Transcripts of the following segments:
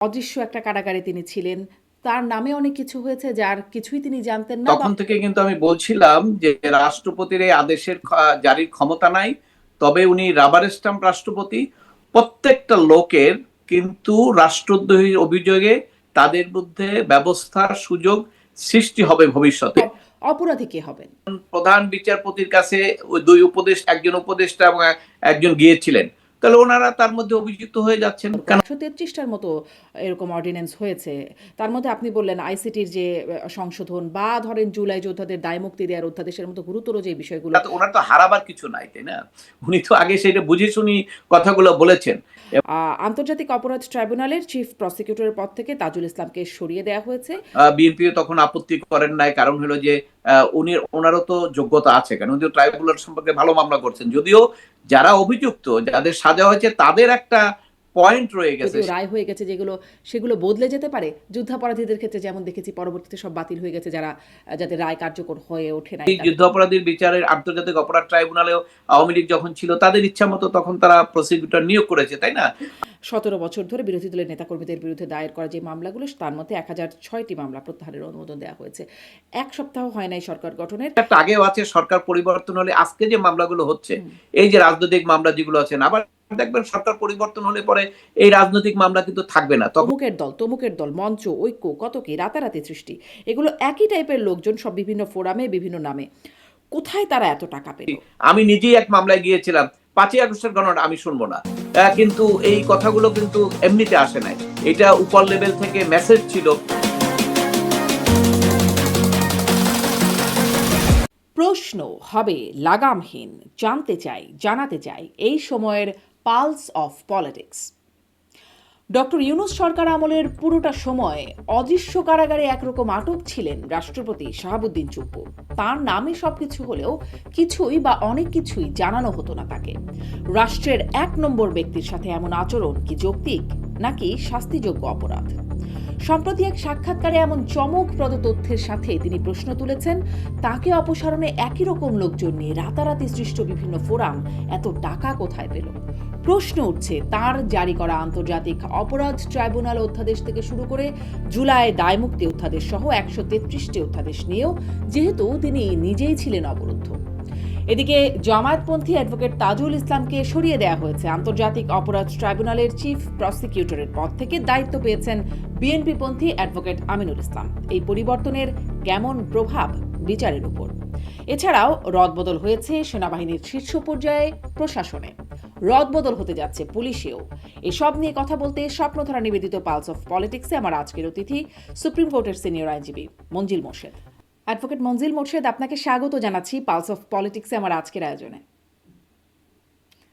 অদৃশ্য একটা কারাগারে তিনি ছিলেন। তার নামে অনেক কিছু হয়েছে যার কিছুই তিনি জানতেন না বা তখন থেকে কিন্তু আমি বলছিলাম যে রাষ্ট্রপতির এই আদেশের জারির ক্ষমতা নাই, তবে উনি রাবার স্ট্যাম্প রাষ্ট্রপতি। প্রত্যেকটা লোকের কিন্তু রাষ্ট্রদ্রোহীর অভিযোগে তাদের বিরুদ্ধে ব্যবস্থার সুযোগ সৃষ্টি হবে ভবিষ্যতে। অপরাধী কে হবেন? প্রধান বিচারপতির কাছে ওই দুই একজন উপদেষ্টা এবং একজন গিয়েছিলেন, তাহলে ওনারা তার মধ্যে অভিযুক্ত হয়ে যাচ্ছেন কেন? ১৩৩টার মতো এরকম অর্ডিন্যান্স হয়েছে। তার মধ্যে আপনি বললেন আইসিটির যে সংশোধন বা ধরেন জুলাই যোদ্ধাদের দায়মুক্তি দেওয়ার অধ্যাদেশের মতো গুরুতর যে বিষয়গুলো। ওনার তো হারাবার কিছু নাই, তাই না? উনি তো আগে সেটা বুঝে শুনি কথাগুলো বলেছেন। আন্তর্জাতিক অপরাধ ট্রাইব্যুনালের চিফ প্রসিকিউটরের পদ থেকে তাজুল ইসলামকে সরিয়ে দেওয়া হয়েছে। বিএনপিও তখন আপত্তি করেন নাই, কারণ হলো যে ওনারও তো যোগ্যতা আছে, কারণ উনি ট্রাইব্যুনাল সম্পর্কে ভালো মামলা করছেন। যদিও যারা অভিযুক্ত, যাদের সাজা হয়েছে, তাদের একটা পয়েন্ট রয়ে গেছে। যদিও রায় হয়ে গেছে যেগুলো, সেগুলো বদলে যেতে পারে। যুদ্ধাপরাধীদের ক্ষেত্রে যেমন দেখেছি পরবর্তীতে সব বাতিল হয়ে গেছে, যাদের রায় কার্যকর হয়ে ওঠে নাই। এই যুদ্ধাপরাধীর বিচারের আন্তর্জাতিক অপরাধ ট্রাইব্যুনালেও আওয়ামী লীগ যখন ছিল, তাদের ইচ্ছা মতো তখন তারা প্রসিকিউটর নিয়োগ করেছে, তাই না? ১৭ বছর ধরে বিরোধী দলের নেতাকর্মীদের বিরুদ্ধে দায়ের করা যে মামলাগুলো, তার মধ্যে ১০০৬টি মামলা প্রত্যাহারের অনুমোদন দেওয়া হয়েছে। এক সপ্তাহ হয় নাই সরকার গঠনের। একটা আগেও আছে, সরকার পরিবর্তন হলে আজকে যে মামলাগুলো হচ্ছে, এই যে রাজনৈতিক মামলা যেগুলো আছেন, আবার দেখবেন সরকার পরিবর্তন হলে পরে এই রাজনৈতিক মামলা কিন্তু থাকবে না। তখন তমুকের দল, মঞ্চ, ঐক্য, কত কি রাতারাতি সৃষ্টি, এগুলো একই টাইপের লোকজন, সব বিভিন্ন ফোরামে বিভিন্ন নামে। কোথায় তারা এত টাকা পেল? আমি নিজেই এক মামলায় গিয়েছিলাম, ৫ই আগস্টের গণনা আমি শুনবো না, কিন্তু এই কথাগুলো কিন্তু এমনিতে আসে নাই, এটা উপর লেভেল থেকে মেসেজ ছিল। প্রশ্ন হবে লাগামহীন, জানাতে চাই এই সময়ের pulse of politics. Doctor Yunus সরকার আমলের পুরোটা সময় অদৃশ্য কারাগারে একরকম আটক ছিলেন রাষ্ট্রপতি শাহাবুদ্দিন চুপ্পু। তার নামে সবকিছু হলেও কিছুই বা অনেক কিছুই জানানো হতো না তাকে। রাষ্ট্রের ১ নম্বর ব্যক্তির সাথে এমন আচরণ কি যৌক্তিক নাকি শাস্তিযোগ্য অপরাধ? সম্প্রতি এক সাক্ষাৎকারে এমন চমকপ্রদ তথ্যের সাথে তিনি প্রশ্ন তুলেছেন, তাকে অপসারণে একই রকম লোকজন নিয়ে রাতারাতি সৃষ্ট বিভিন্ন ফোরাম এত টাকা কোথায় পেল? প্রশ্ন উঠছে তার জারি করা আন্তর্জাতিক অপরাধ ট্রাইব্যুনাল অধ্যাদেশ থেকে শুরু করে জুলাই দায়মুক্তি অধ্যাদেশ সহ ১৩৩টি অধ্যাদেশ নিয়েও, যেহেতু তিনি নিজেই ছিলেন অবরুদ্ধ। এদিকে জামায়াতপন্থী অ্যাডভোকেট তাজুল ইসলামকে সরিয়ে দেওয়া হয়েছে। আন্তর্জাতিক অপরাধ ট্রাইব্যুনালের চিফ প্রসিকিউটরের পদ থেকে দায়িত্ব পেয়েছেন বিএনপিপন্থী অ্যাডভোকেট আমিনুল ইসলাম। এই পরিবর্তনের কেমন প্রভাব বিচারের উপর? এছাড়াও রদবদল হয়েছে সেনাবাহিনীর শীর্ষ পর্যায়ে, প্রশাসনে রদবদল হতে যাচ্ছে পুলিশেও। এসব নিয়ে কথা বলতে স্বপ্নধারা নিবেদিত পালস অফ পলিটিক্সে আমার আজকের অতিথি সুপ্রিম কোর্টের সিনিয়র আইনজীবী মঞ্জিল মোর্শেদ। অ্যাডভোকেট মঞ্জিল মোর্শেদ, আপনাকে স্বাগত জানাচ্ছি পালস অফ পলিটিক্সে আমার আজকের আয়োজনে।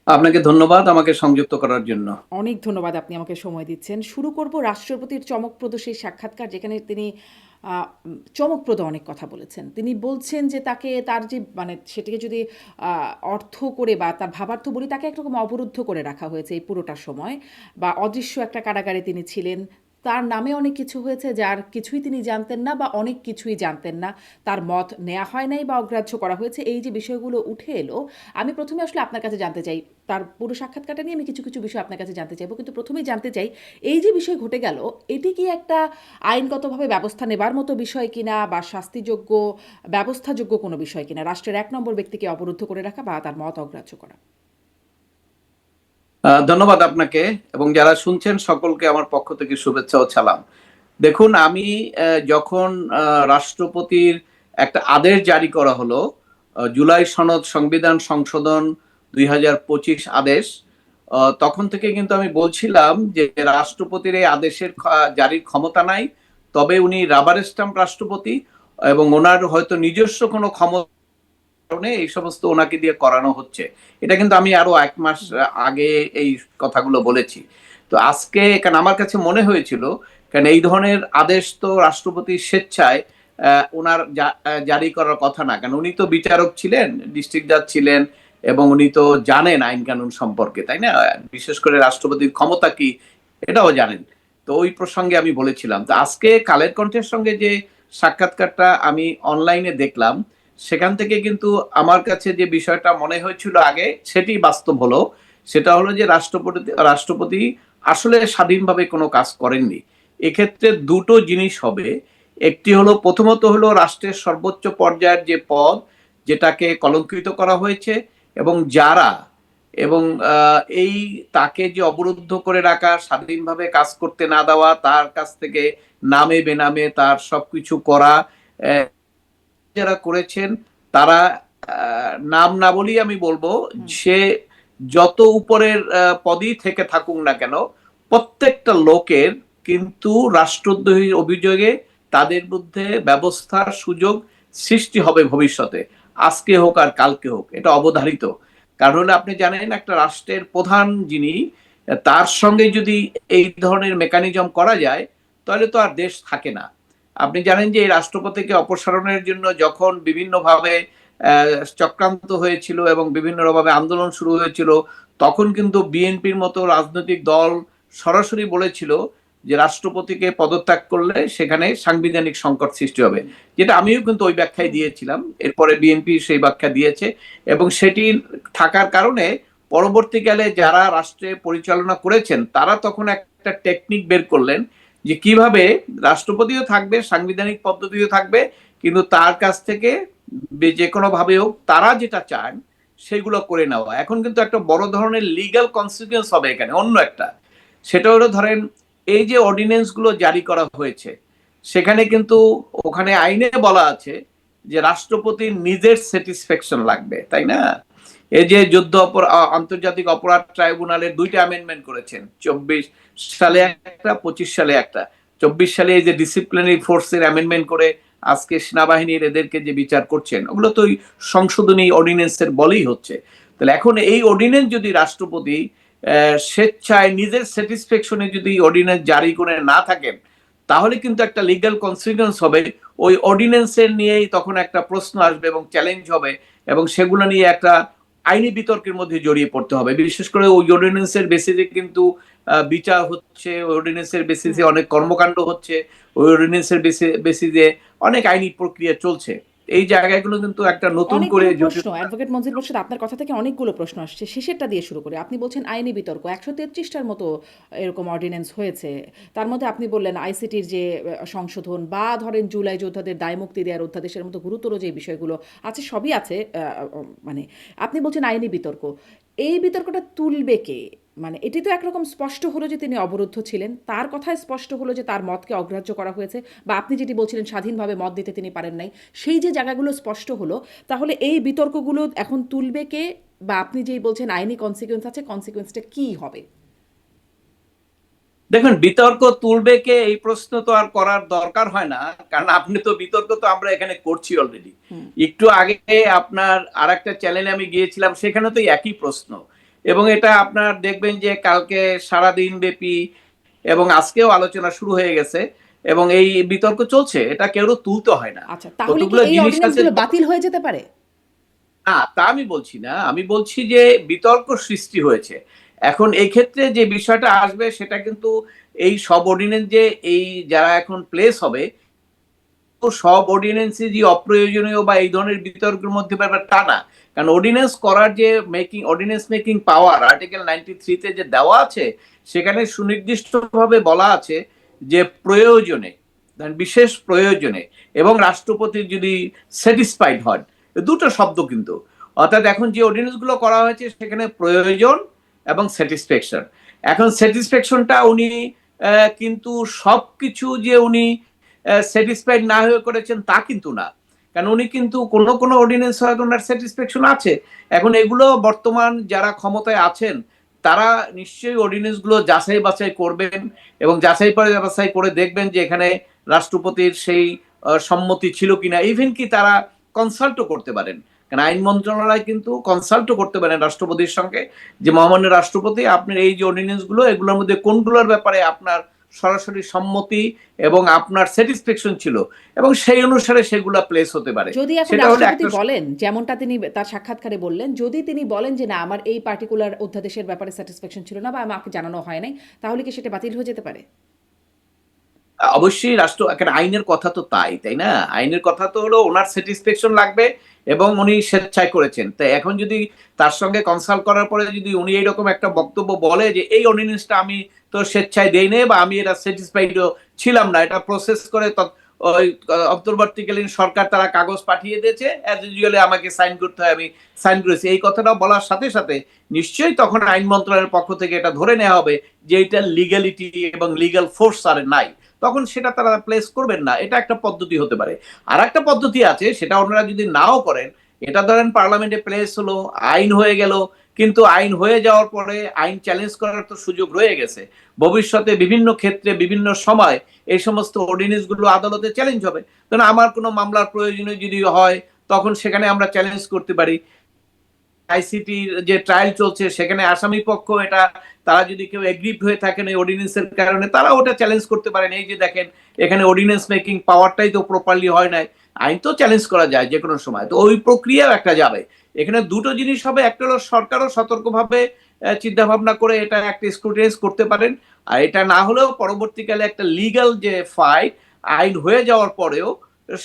আপনাকে ধন্যবাদ আমাকে সংযুক্ত করার জন্য। অনেক ধন্যবাদ, আপনি আমাকে সময় দিচ্ছেন। শুরু করব রাষ্ট্রপতির চমকপ্রদ সেই সাক্ষাৎকার, যেখানে তিনি চমকপ্রদ অনেক কথা বলেছেন। তিনি বলছেন যে তাকে, তার যে সেটাকে যদি অর্থ করে বা তার ভাবার্থ বলি, তাকে একরকম অবরুদ্ধ করে রাখা হয়েছে এই পুরোটা সময়, বা অদৃশ্য একটা কারাগারে তিনি ছিলেন। তার নামে অনেক কিছু হয়েছে যার কিছুই তিনি জানতেন না বা অনেক কিছুই জানতেন না। তার মত নেওয়া হয় নাই বা অগ্রাহ্য করা হয়েছে। এই যে বিষয়গুলো উঠে এলো, আমি প্রথমে আসলে আপনার কাছে জানতে চাই, তার পুরো সাক্ষাৎকারটা নিয়ে আমি কিছু কিছু বিষয় আপনার কাছে জানতে চাইবো, কিন্তু প্রথমেই জানতে চাই এই যে বিষয় ঘটে গেল, এটি কি একটা আইনগতভাবে ব্যবস্থা নেবার মতো বিষয় কিনা, বা শাস্তিযোগ্য ব্যবস্থাযোগ্য কোনো বিষয় কিনা, রাষ্ট্রের ১ নম্বর ব্যক্তিকে অবরুদ্ধ করে রাখা বা তার মত অগ্রাহ্য করা? ধন্যবাদ আপনাকে এবং যারা শুনছেন সকলকে আমার পক্ষ থেকে শুভেচ্ছা ও সালাম। দেখুন, আমি যখন রাষ্ট্রপতির একটা আদেশ জারি করা হলো, জুলাই সনদ সংবিধান সংশোধন ২০২৫ আদেশ, তখন থেকে কিন্তু আমি বলছিলাম যে রাষ্ট্রপতির এই আদেশের জারির ক্ষমতা নাই, তবে উনি রাবার স্ট্যাম্প রাষ্ট্রপতি এবং ওনার হয়তো নিজস্ব কোনো ক্ষমতা এই সমস্ত ওনাকে দিয়ে করানো হচ্ছে। এটা কিন্তু আমি আরো ১ মাস আগে এই কথাগুলো বলেছি। তো আজকে, কারণ আমার কাছে মনে হয়েছিল, কারণ এই ধরনের আদেশ তো রাষ্ট্রপতি স্বেচ্ছায় ওনার জারি করার কথা না, কারণ উনি তো বিচারক ছিলেন, ডিস্ট্রিক্ট জাজ ছিলেন, এবং উনি তো জানেন আইন কানুন সম্পর্কে, তাই না? বিশেষ করে রাষ্ট্রপতির ক্ষমতা কি এটাও জানেন। তো ওই প্রসঙ্গে আমি বলেছিলাম। তো আজকে কালের কণ্ঠের সঙ্গে যে সাক্ষাৎকারটা আমি অনলাইনে দেখলাম, সেখান থেকে কিন্তু আমার কাছে যে বিষয়টা মনে হয়েছিল আগে, সেটি বাস্তব হলো। সেটা হলো যে রাষ্ট্রপতি আসলে স্বাধীনভাবে কোনো কাজ করেননি। এক্ষেত্রে দুটো জিনিস হবে। একটি হলো, প্রথমত হলো রাষ্ট্রের সর্বোচ্চ পর্যায়ের যে পদ, যেটাকে কলঙ্কিত করা হয়েছে, এবং যারা এবং এই তাকে যে অবরুদ্ধ করে রাখা, স্বাধীনভাবে কাজ করতে না দেওয়া, তার কাছ থেকে নামে বেনামে তার সবকিছু করা, যারা করেছেন তারা, নাম না বলেই আমি বলবো, সে যত উপরের পদই থেকে থাকুক না কেন, প্রত্যেকটা লোকের কিন্তু রাষ্ট্রদ্রোহীর অভিযোগে তাদের বিরুদ্ধে ব্যবস্থার সুযোগ সৃষ্টি হবে ভবিষ্যতে, আজকে হোক আর কালকে হোক, এটা অবধারিত। কারণ হলে আপনি জানেন, একটা রাষ্ট্রের প্রধান যিনি, তার সঙ্গে যদি এই ধরনের মেকানিজম করা যায়, তাহলে তো আর দেশ থাকে না। আপনি জানেন যে এই রাষ্ট্রপতিকে অপসারণের জন্য যখন বিভিন্নভাবে চক্রান্ত হয়েছিল এবং বিভিন্নভাবে আন্দোলন শুরু হয়েছিল, তখন কিন্তু বিএনপির মতো রাজনৈতিক দল সরাসরি বলেছিল যে রাষ্ট্রপতিকে পদত্যাগ করলে সেখানে সাংবিধানিক সংকট সৃষ্টি হবে, যেটা আমিও কিন্তু ওই ব্যাখ্যায় দিয়েছিলাম। এরপরে বিএনপি সেই ব্যাখ্যা দিয়েছে, এবং সেটি থাকার কারণে পরবর্তীকালে যারা রাষ্ট্রে পরিচালনা করেছেন তারা তখন একটা টেকনিক বের করলেন যে কিভাবে রাষ্ট্রপতিও থাকবে, সাংবিধানিক পদ্ধতিও থাকবে, কিন্তু তার কাছ থেকে যে কোনো ভাবে হোক তারা যেটা চান সেগুলো করে নেওয়া। এখন কিন্তু একটা বড় ধরনের লিগ্যাল কনসিকুয়েন্স হবে এখানে, অন্য একটা। সেটা হলো, ধরেন এই যে অর্ডিন্যান্স গুলো জারি করা হয়েছে, সেখানে কিন্তু ওখানে আইনে বলা আছে যে রাষ্ট্রপতির নিজের স্যাটিসফ্যাকশন লাগবে, তাই না? এই যে আন্তর্জাতিক অপরাধ ট্রাইব্যুনালের দুইটা অ্যামেন্ডমেন্ট করেছেন, 24 সালে একটা, 25 সালে একটা। 24 সালে এই যে ডিসিপ্লিনারি ফোর্সের অ্যামেন্ডমেন্ট করে আজকে সেনাবাহিনীর এদেরকে যে বিচার করছেন, ওগুলো তো ওই সংশোধনী অর্ডিন্যান্সের বলেই হচ্ছে। তাহলে এখন এই অর্ডিন্যান্স যদি রাষ্ট্রপতি স্বেচ্ছায় নিজের স্যাটিসফ্যাকশনে যদি অর্ডিন্যান্স জারি করে না থাকেন, তাহলে কিন্তু একটা লিগ্যাল কনসিকুয়েন্স হবে। ওই অর্ডিন্যান্সের নিয়েই তখন একটা প্রশ্ন আসবে এবং চ্যালেঞ্জ হবে, এবং সেগুলো নিয়ে একটা আইনি বিতর্কের মধ্যে জড়িয়ে পড়তে হবে। বিশেষ করে ওই অর্ডিন্যান্সের বেসিসে কিন্তু বিচার হচ্ছে, ওই অর্ডিন্যান্সের বেসিসে অনেক কর্মকাণ্ড হচ্ছে, ওই অর্ডিন্যান্সের বেসিসে অনেক আইনি প্রক্রিয়া চলছে। এই জায়গাগুলো কিন্তু একটা নতুন করে অনেকগুলো প্রশ্ন অ্যাডভোকেট মনজিল মোর্শেদ, আপনার কথা থেকে অনেকগুলো প্রশ্ন আসছে, শেষেরটা দিয়ে শুরু করি। আপনি বলছেন আইনি বিতর্ক, 133টার মতো এরকম অর্ডিন্যান্স হয়েছে। তার মধ্যে আপনি বললেন আইসিটির যে সংশোধন, বা ধরেন জুলাই যোদ্ধাদের দায়মুক্তি দেওয়ার অধ্যাদেশের মতো গুরুতর যে বিষয়গুলো আছে, সবই আছে। মানে আপনি বলছেন আইনি বিতর্ক, এই বিতর্কটা তুলবে কে? মানে এটি তো একরকম স্পষ্ট হলো যে তিনি অবরুদ্ধ ছিলেন, তার কথায় স্পষ্ট হলো যে তার মতকে অগ্রাহ্য করা হয়েছে, বা আপনি যেটি বলছিলেন স্বাধীনভাবে মত দিতে তিনি পারেন নাই, সেই যে জায়গাগুলো স্পষ্ট হলো, তাহলে এই বিতর্কগুলো এখন তুলবে কে? বা আপনি যেই বলছেন আইনি কনসিকুয়েন্স আছে, কনসিকুয়েন্সটা কি হবে? দেখুন, বিতর্ক তুলবে কে, এই প্রশ্ন তো আর করার দরকার হয় না, কারণ আপনি তো বিতর্ক তো আমরা এখানে করছি অলরেডি। একটু আগে আপনার আর একটা চ্যানেলে আমি গিয়েছিলাম, সেখানে তো একই প্রশ্ন, এবং এটা আপনার দেখবেন যে কালকে সারাদিন ব্যাপী এবং আজকেও আলোচনা শুরু হয়ে গেছে, এবং এই বিতর্ক চলছে, এটা কেউ তুলতে হয় না। আচ্ছা, তাহলে কি কতগুলো এই জিনিস আছে। অর্ডিন্যান্সগুলো বাতিল হয়ে যেতে পারে? না, তা আমি বলছি না, আমি বলছি যে বিতর্ক সৃষ্টি হয়েছে। এখন এই ক্ষেত্রে যে বিষয়টা আসবে সেটা কিন্তু এই সব অর্ডিন্যান্স যে এই যারা এখন প্লেস হবে, তো সব অর্ডিন্যান্সই যে অপ্রয়োজনীয় বা এই ধরনের বিতর্কের মধ্যে ব্যাপার তা না। কারণ অর্ডিন্যান্স করার যে অর্ডিন্যান্স মেকিং পাওয়ার আর্টিকেল 93 যে দেওয়া আছে, সেখানে সুনির্দিষ্টভাবে বলা আছে যে প্রয়োজনে, বিশেষ প্রয়োজনে, এবং রাষ্ট্রপতি যদি স্যাটিসফাইড হন, দুটো শব্দ কিন্তু। অর্থাৎ এখন যে অর্ডিন্যান্স গুলো করা হয়েছে সেখানে প্রয়োজন এবং স্যাটিসফ্যাকশন। এখন স্যাটিসফ্যাকশনটা উনি কিন্তু সবকিছু যে উনি স্যাটিসফাইড না হয়ে করেছেন তা কিন্তু না, কারণ উনি কিন্তু কোনো কোনো অর্ডিন্যান্স হয়তো ওনার স্যাটিসফ্যাকশন আছে। এখন এগুলো বর্তমান যারা ক্ষমতায় আছেন তারা নিশ্চয়ই অর্ডিন্যান্স গুলো যাচাই বাছাই করবেন, এবং যাচাই বাছাই করে দেখবেন যে এখানে রাষ্ট্রপতির সেই সম্মতি ছিল কিনা। ইভেন কি তারা কনসাল্টও করতে পারেন, কারণ আইন মন্ত্রণালয় কিন্তু কনসাল্টও করতে পারেন রাষ্ট্রপতির সঙ্গে, যে মহামান্য রাষ্ট্রপতি, আপনার এই যে অর্ডিন্যান্স গুলো, এগুলোর মধ্যে কোনগুলোর ব্যাপারে আপনার সরাসরি সম্মতি এবং আপনার স্যাটিসফ্যাকশন ছিল, এবং সেই অনুসারে সেগুলা প্লেস হতে পারে। যদি এখন সেটা হলো রাষ্ট্রপতি একটা। বলেন, যেমনটা তিনি তার সাক্ষাৎকারে বললেন, যদি তিনি বলেন যে না, আমার এই পার্টিকুলার অধ্যাদেশের ব্যাপারে স্যাটিসফ্যাকশন ছিল না বা আমাকে জানানো হয় নাই, তাহলে কি সেটা বাতিল হয়ে যেতে পারে? অবশ্যই রাষ্ট্র একটা আইনের কথা তো তাই, তাই না? আইনের কথা তো হলো ওনার স্যাটিসফ্যাকশন লাগবে, এবং উনি স্বেচ্ছায় করেছেন। তাই এখন যদি তার সঙ্গে কনসাল্ট করার পরে যদি উনি এইরকম একটা বক্তব্য বলে যে এই অর্ডিন্যান্সটা আমি তো স্বেচ্ছায় দেই নেই বা আমি এটা স্যাটিসফাইডও ছিলাম না। এটা প্রসেস করে ওই অন্তর্বর্তীকালীন সরকার তারা কাগজ পাঠিয়ে দিয়েছে, অ্যাজ ইউজুয়ালি আমাকে সাইন করতে হয়, আমি সাইন করেছি। এই কথাটা বলার সাথে সাথে নিশ্চয়ই তখন আইন মন্ত্রণালয়ের পক্ষ থেকে এটা ধরে নেওয়া হবে যে এটা লিগ্যালিটি এবং লিগ্যাল ফোর্স আর নাই, তখন সেটা তারা প্লেস করবেন না। এটা একটা পদ্ধতি হতে পারে। আর একটা পদ্ধতি আছে, সেটা ওনারা যদি নাও করেন, এটা ধরেন পার্লামেন্টে প্লেস হলো, আইন হয়ে গেল, কিন্তু আইন হয়ে যাওয়ার পরে আইন চ্যালেঞ্জ করার তো সুযোগ রয়ে গেছে। ভবিষ্যতে বিভিন্ন ক্ষেত্রে বিভিন্ন সময় এই সমস্ত অর্ডিন্যান্স গুলো আদালতে চ্যালেঞ্জ হবে। কারণ আমার কোনো মামলার প্রয়োজনীয় যদি হয়, তখন সেখানে আমরা চ্যালেঞ্জ করতে পারি। আইসিটির যে ট্রায়াল চলছে সেখানে আসামি পক্ষ এটা, তারা যদি কেউ এগ্রিভ হয়ে থাকেন এই অর্ডিন্যান্সের কারণে, তারা ওটা চ্যালেঞ্জ করতে পারেন। এই যে দেখেন এখানে অর্ডিন্যান্স মেকিং পাওয়ারটাই তো প্রপারলি হয় নাই, আইন তো চ্যালেঞ্জ করা যায় যে কোনো সময়, তো ওই প্রক্রিয়াও একটা যাবে। এখানে দুটো জিনিস হবে, একটা হলো সরকারও সতর্কভাবে চিন্তা ভাবনা করে এটা একটা স্ক্রুটিনাইজ করতে পারেন, আর এটা না হলেও পরবর্তীকালে একটা লিগ্যাল যে ফাইট আইন হয়ে যাওয়ার পরেও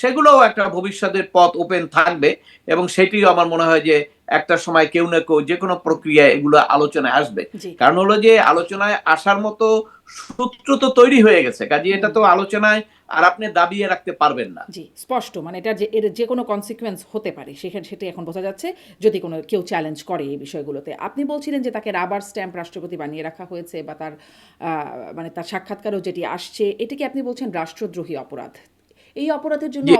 সেগুলোও একটা ভবিষ্যতের পথ ওপেন থাকবে। এবং সেটিও আমার মনে হয় যে একটা সময় কেউ না কেউ যে কোনো প্রক্রিয়ায় এগুলো আলোচনায় আসবে। কারণ হলো যে আলোচনায় আসার মতো সূত্র তো তৈরি হয়ে গেছে, কাজে এটা তো আলোচনায় আর আপনি দাবিয়ে রাখতে পারবেন না। জি, স্পষ্ট, মানে এটা যে এর যে কোনো কনসিকুয়েন্স হতে পারে সেটি এখন বোঝা যাচ্ছে যদি কোনো কেউ চ্যালেঞ্জ করে এই বিষয়গুলোতে। আপনি বলছিলেন যে তাকে রাবার স্ট্যাম্প রাষ্ট্রপতি বানিয়ে রাখা হয়েছে, বা তার মানে তার সাক্ষাৎকারও যেটি আসছে, এটিকে আপনি বলছেন রাষ্ট্রদ্রোহী অপরাধ। এই অপরাধের জন্য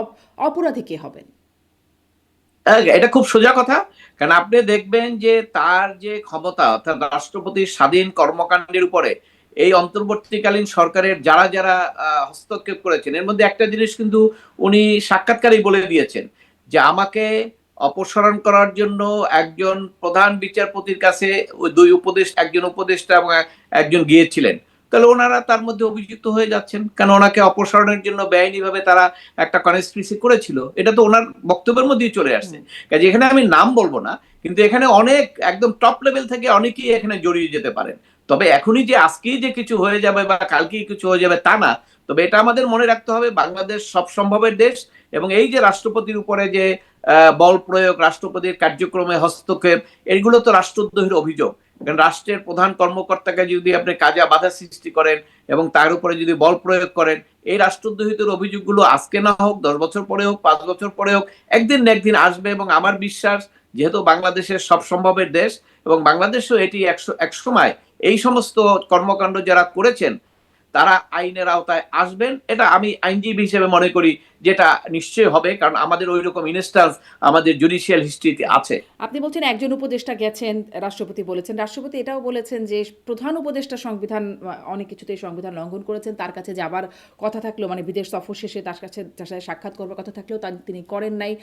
অপরাধী কে হবেন? এটা খুব সোজা কথা, কারণ আপনি দেখবেন যে তার যে ক্ষমতা, অর্থাৎ রাষ্ট্রপতির স্বাধীন কর্মকাণ্ডের উপরে এই অন্তর্বর্তীকালীন সরকারের যারা যারা হস্তক্ষেপ করেছেন, এর মধ্যে একটা জিনিস কিন্তু উনি সাক্ষাৎকারেই বলে দিয়েছেন যে আমাকে অপসারণ করার জন্য একজন প্রধান বিচারপতির কাছে ওই দুই একজন উপদেষ্টা এবং একজন গিয়েছিলেন। তাহলে ওনারা তার মধ্যে অভিযুক্ত হয়ে যাচ্ছেন, কারণ ওনাকে অপসারণের জন্য বেআইনিভাবে তারা একটা কনস্পিরেসি করেছিল। এটা তো ওনার বক্তব্যের মধ্যেই চলে আসছে। কাজে এখানে আমি নাম বলবো না, কিন্তু এখানে অনেক একদম টপ লেভেল থেকে অনেকেই এখানে জড়িয়ে যেতে পারেন। তবে এখনই যে আজকেই যে কিছু হয়ে যাবে বা কালকেই কিছু হয়ে যাবে তা না। তবে এটা আমাদের মনে রাখতে হবে, বাংলাদেশ সব সম্ভবের দেশ, এবং এই যে রাষ্ট্রপতির উপরে যে বল প্রয়োগ, রাষ্ট্রপতির কার্যক্রমে হস্তক্ষেপ, এগুলো তো রাষ্ট্রদ্রোহীর অভিযোগ। কারণ রাষ্ট্রের প্রধান কর্মকর্তাকে যদি আপনি কাজে বাধা সৃষ্টি করেন এবং তার উপরে যদি বল প্রয়োগ করেন, এই রাষ্ট্রদ্রোহিতার অভিযোগগুলো আজকে না হোক, 10 বছর পরে হোক, 5 বছর পরে হোক, একদিন না একদিন আসবে। এবং আমার বিশ্বাস, যেহেতু বাংলাদেশের সব সম্ভবের দেশ এবং বাংলাদেশও এটি এক সময় এই সমস্ত কর্মকাণ্ড যারা করেছেন তারা আইনের আওতায় আসবেন, এটা আমি আইনজীবী হিসেবে মনে করি যেটা নিশ্চয়ই হবে, কারণ আমাদের ওই রকম ইনস্ট্যান্স আমাদের জুডিশিয়াল হিস্ট্রিতে আছে। আপনি বলছেন একজন উপদেষ্টা গেছেন, রাষ্ট্রপতি বলেছেন, রাষ্ট্রপতি এটাও বলেছেন যে প্রধান উপদেষ্টা সংবিধান অনেক কিছুতেই সংবিধান লঙ্ঘন করেছেন, তার কাছে যাবার কথা থাকলেও, মানে বিদেশ সফর শেষে তার সাথে সাক্ষাৎ করবার কথা থাকলেও তিনি করেন নাই।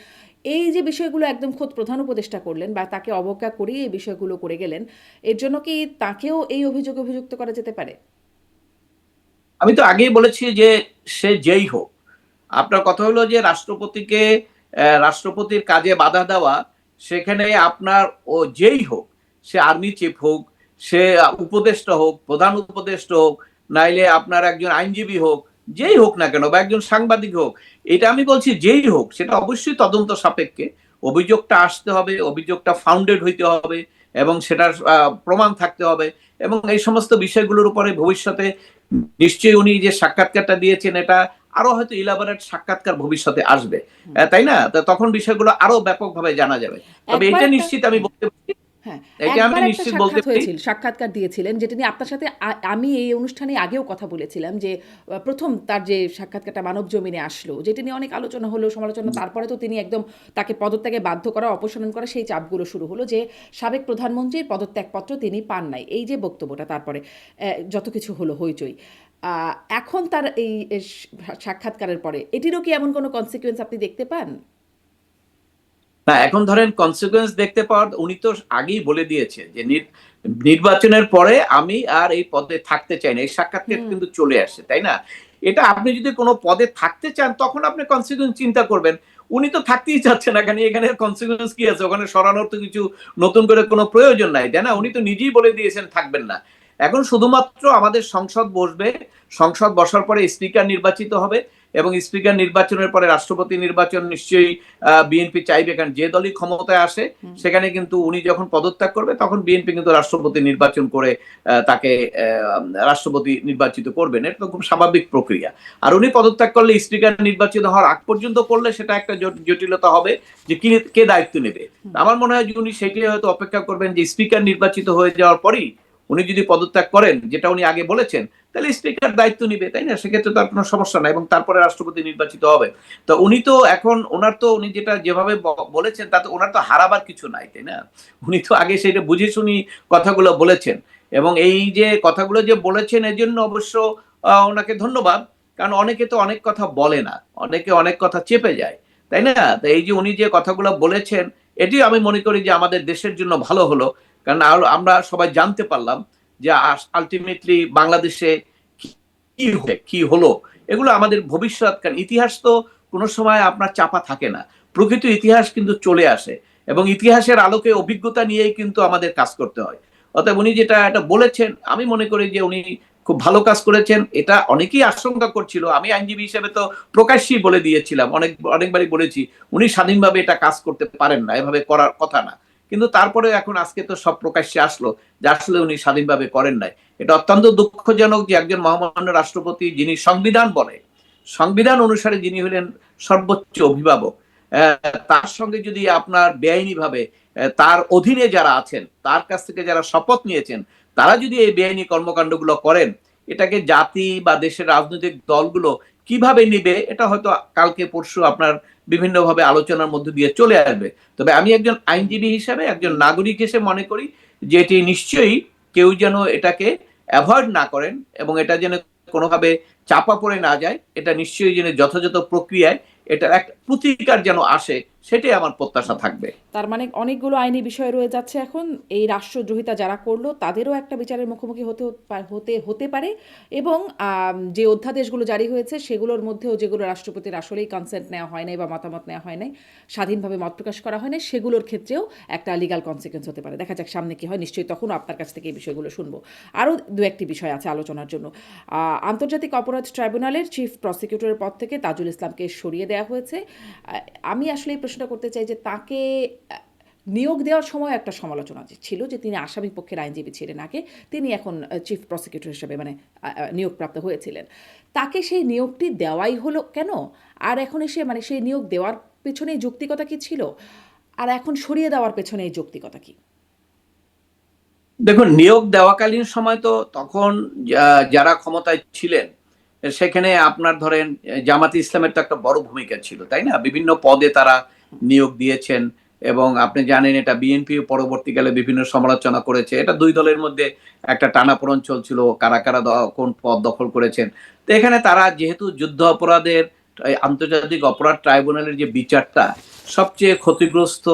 এই যে বিষয়গুলো একদম খোদ প্রধান উপদেষ্টা করলেন বা তাকে অবজ্ঞা করেই এই বিষয়গুলো করে গেলেন, এর জন্য কি তাকেও এই অভিযুক্ত করা যেতে পারে? আমি তো আগেই বলেছি যে সে যেই হোক, আপনার কথা হলো যে রাষ্ট্রপতির কাজে বাধা দেওয়া, সেখানে আপনার ও যেই হোক, সে আর্মি চিফ হোক, সে উপদেষ্টা হোক, প্রধান উপদেষ্টা হোক, নাইলে আপনার একজন আইনজীবী হোক, যেই হোক না কেন, বা একজন সাংবাদিক হোক, এটা আমি বলছি যেই হোক, সেটা অবশ্যই তদন্ত সাপেক্ষে অভিযোগটা আসতে হবে, অভিযোগটা ফাউন্ডেড হইতে হবে এবং সেটার প্রমাণ থাকতে হবে। এবং এই সমস্ত বিষয়গুলোর উপরে ভবিষ্যতে নিশ্চয়ই উনি যে সাক্ষাৎকারটা দিয়েছেন এটা আরো হয়তো ইলাবোরেট সাক্ষাৎকার ভবিষ্যতে আসবে, তাই না? তখন বিষয়গুলো আরো ব্যাপকভাবে জানা যাবে। তবে এটা নিশ্চিত আমি বলতে পারি, হ্যাঁ, এটা আমি একবার একটা নিশ্চিত বলতে পারি। সাক্ষাৎকার দিয়েছিলেন, যেটা নিয়ে আপনার সাথে আমি এই অনুষ্ঠানে আগেও কথা বলেছিলাম, যে প্রথম তার যে সাক্ষাৎকারটা মানব জমিনে আসলো, যেটা নিয়ে অনেক আলোচনা হলো, সমালোচনা, তারপরে তো তিনি একদম তাকে পদত্যাগে বাধ্য করা, অপসারণ করা, সেই চাপগুলো শুরু হলো যে সাবেক প্রধানমন্ত্রীর পদত্যাগপত্র তিনি পান নাই, এই যে বক্তব্যটা, তারপরে যত কিছু হলো হইচই। এখন তার এই সাক্ষাৎকারের পরে এটিরও কি এমন কোনো কনসিকুয়েন্স আপনি দেখতে পান? না, এখন ধরেন কনসিকুয়েন্স দেখতে পাওয়ার, উনি তো আগেই বলে দিয়েছে যে নির্বাচনের পরে আমি আর এই পদে থাকতে চাই না, এই সাক্ষাৎকার কিন্তু চলে আসে, তাই না? এটা আপনি যদি কোনো পদে থাকতে চান তখন আপনি কনসিকুয়েন্স চিন্তা করবেন। উনি তো থাকতেই চাচ্ছেন না, এখানে কনসিকুয়েন্স কি আছে? ওখানে সরানোর তো কিছু নতুন করে কোনো প্রয়োজন নাই, তাই না? উনি তো নিজেই বলে দিয়েছেন থাকবেন না। এখন শুধুমাত্র আমাদের সংসদ বসবে, সংসদ বসার পরে স্পিকার নির্বাচিত হবে, এবং স্পিকার নির্বাচনের পরে রাষ্ট্রপতি নির্বাচন নিশ্চয়ই বিএনপি চাইবে, কারণ যে দলই ক্ষমতায় আসে সেখানে কিন্তু উনি যখন পদত্যাগ করবে তখন বিএনপি কিন্তু রাষ্ট্রপতি নির্বাচন করে তাকে রাষ্ট্রপতি নির্বাচিত করবেন। এটা তো খুব স্বাভাবিক প্রক্রিয়া। আর উনি পদত্যাগ করলে স্পিকার নির্বাচিত হওয়ার আগ পর্যন্ত করলে সেটা একটা জটিলতা হবে যে কে দায়িত্ব নেবে। আমার মনে হয় যে উনি সেটি হয়তো অপেক্ষা করবেন যে স্পিকার নির্বাচিত হয়ে যাওয়ার পরই উনি যদি পদত্যাগ করেন, যেটা উনি আগে বলেছেন, তাহলে স্পিকার দায়িত্ব নিবে, তাই না? সেক্ষেত্রে তো আর কোনো সমস্যা নাই, এবং তারপরে রাষ্ট্রপতি নির্বাচিত হবে। তো উনি তো এখন উনি যেটা যেভাবে বলেছেন তাতে ওনার তো হারাবার কিছু নাই, তাই না? উনি তো আগে সেটা বুঝে শুনি কথাগুলো বলেছেন, এবং এই যে কথাগুলো যে বলেছেন এর জন্য অবশ্য ওনাকে ধন্যবাদ। কারণ অনেকে তো অনেক কথা বলে না, অনেকে অনেক কথা চেপে যায়, তাই না? তো এই যে উনি যে কথাগুলো বলেছেন এটিও আমি মনে করি যে আমাদের দেশের জন্য ভালো হলো। কারণ আমরা সবাই জানতে পারলাম যে আলটিমেটলি বাংলাদেশে কি হলো, এগুলো আমাদের ভবিষ্যৎ। কারণ ইতিহাস তো কোনো সময় আপনার চাপা থাকে না, প্রকৃত ইতিহাস কিন্তু চলে আসে, এবং ইতিহাসের আলোকে অভিজ্ঞতা নিয়েই কিন্তু আমাদের কাজ করতে হয়। অতএব উনি এটা বলেছেন, আমি মনে করি যে উনি খুব ভালো কাজ করেছেন। এটা অনেকেই আশঙ্কা করছিল, আমি আইনজীবী হিসেবে তো প্রকাশ্যেই বলে দিয়েছিলাম, অনেকবারই বলেছি উনি স্বাধীনভাবে এটা কাজ করতে পারেন না, এভাবে করার কথা না। কিন্তু তারপরে এখন আজকে তো সব প্রকাশ্যে আসলো যে আসলে উনি স্বাধীনভাবে করেন নাই। এটা অত্যন্ত দুঃখজনক যে একজন মহামান্য রাষ্ট্রপতি, যিনি সংবিধান অনুসারে যিনি হলেন সর্বোচ্চ অভিভাবক, তার সঙ্গে যদি আপনার বেআইনি ভাবে তার অধীনে যারা আছেন, তার কাছ থেকে যারা শপথ নিয়েছেন, তারা যদি এই বেআইনি কর্মকাণ্ডগুলো করেন, এটাকে জাতি বা দেশের রাজনৈতিক দলগুলো কিভাবে নিবে, এটা হয়তো কালকে পরশু আপনার বিভিন্নভাবে আলোচনার মধ্যে দিয়ে চলে আসবে। তবে আমি একজন আইনজীবী হিসাবে, একজন নাগরিক হিসেবে মনে করি যে এটি নিশ্চয়ই কেউ যেন এটাকে অ্যাভয়েড না করেন, এবং এটা যেন কোনোভাবে চাপা পড়ে না যায়। এটা নিশ্চয়ই যেন যথাযথ প্রক্রিয়ায় এটার একটা প্রতিকার যেন আসে, সেটাই আমার প্রত্যাশা থাকবে। তার মানে অনেকগুলো আইনি বিষয় রয়ে যাচ্ছে এখন। এই রাষ্ট্রদ্রোহিতা যারা করলো তাদেরও একটা বিচারের মুখোমুখি হতে পারে, এবং যে অধ্যাদেশগুলো জারি হয়েছে সেগুলোর মধ্যেও যেগুলো রাষ্ট্রপতির আসলেই কনসেন্ট নেওয়া হয় নাই বা মতামত নেওয়া হয় নাই, স্বাধীনভাবে মত প্রকাশ করা হয় নাই, সেগুলোর ক্ষেত্রেও একটা লিগাল কনসিকুয়েন্স হতে পারে। দেখা যাক সামনে কি হয়, নিশ্চয়ই তখনও আপনার কাছ থেকে এই বিষয়গুলো শুনবো। আরও দু একটি বিষয় আছে আলোচনার জন্য। আন্তর্জাতিক অপরাধ ট্রাইব্যুনালের চিফ প্রসিকিউটরের পদ থেকে তাজুল ইসলামকে সরিয়ে দেওয়া হয়েছে। আমি আসলে এই প্রশ্নটা করতে চাই যে তাকে নিয়োগ দেওয়ার সময় একটা সমালোচনা ছিল যে তিনি আসামি পক্ষের আইনজীবী ছিলেন আগে, তিনি এখন চিফ প্রসিকিউটর হিসেবে নিয়োগপ্রাপ্ত হয়েছিলেন। তাকে সেই নিয়োগটি দেওয়াই হলো কেন? আর এখন এসে সেই নিয়োগ দেওয়ার পেছনে যৌক্তিকতা কি ছিল, আর এখন সরিয়ে দেওয়ার পেছনে এই যৌক্তিকতা কি? দেখুন, নিয়োগ দেওয়াকালীন সময় তো তখন যারা ক্ষমতায় ছিলেন সেখানে আপনার ধরেন জামাতে ইসলামের তো একটা বড় ভূমিকা ছিল, তাই না? বিভিন্ন পদে তারা নিয়োগ দিয়েছেন, এবং আপনি জানেন এটা বিএনপি পরবর্তীকালে বিভিন্ন সমালোচনা করেছে। এটা দুই দলের মধ্যে একটা টানাপোড়েন চলছিল, কারা কারা কোন পদ দখল করেছেন। তো এখানে তারা যেহেতু যুদ্ধ অপরাধের আন্তর্জাতিক অপরাধ ট্রাইব্যুনালের যে বিচারটা, সবচেয়ে ক্ষতিগ্রস্ত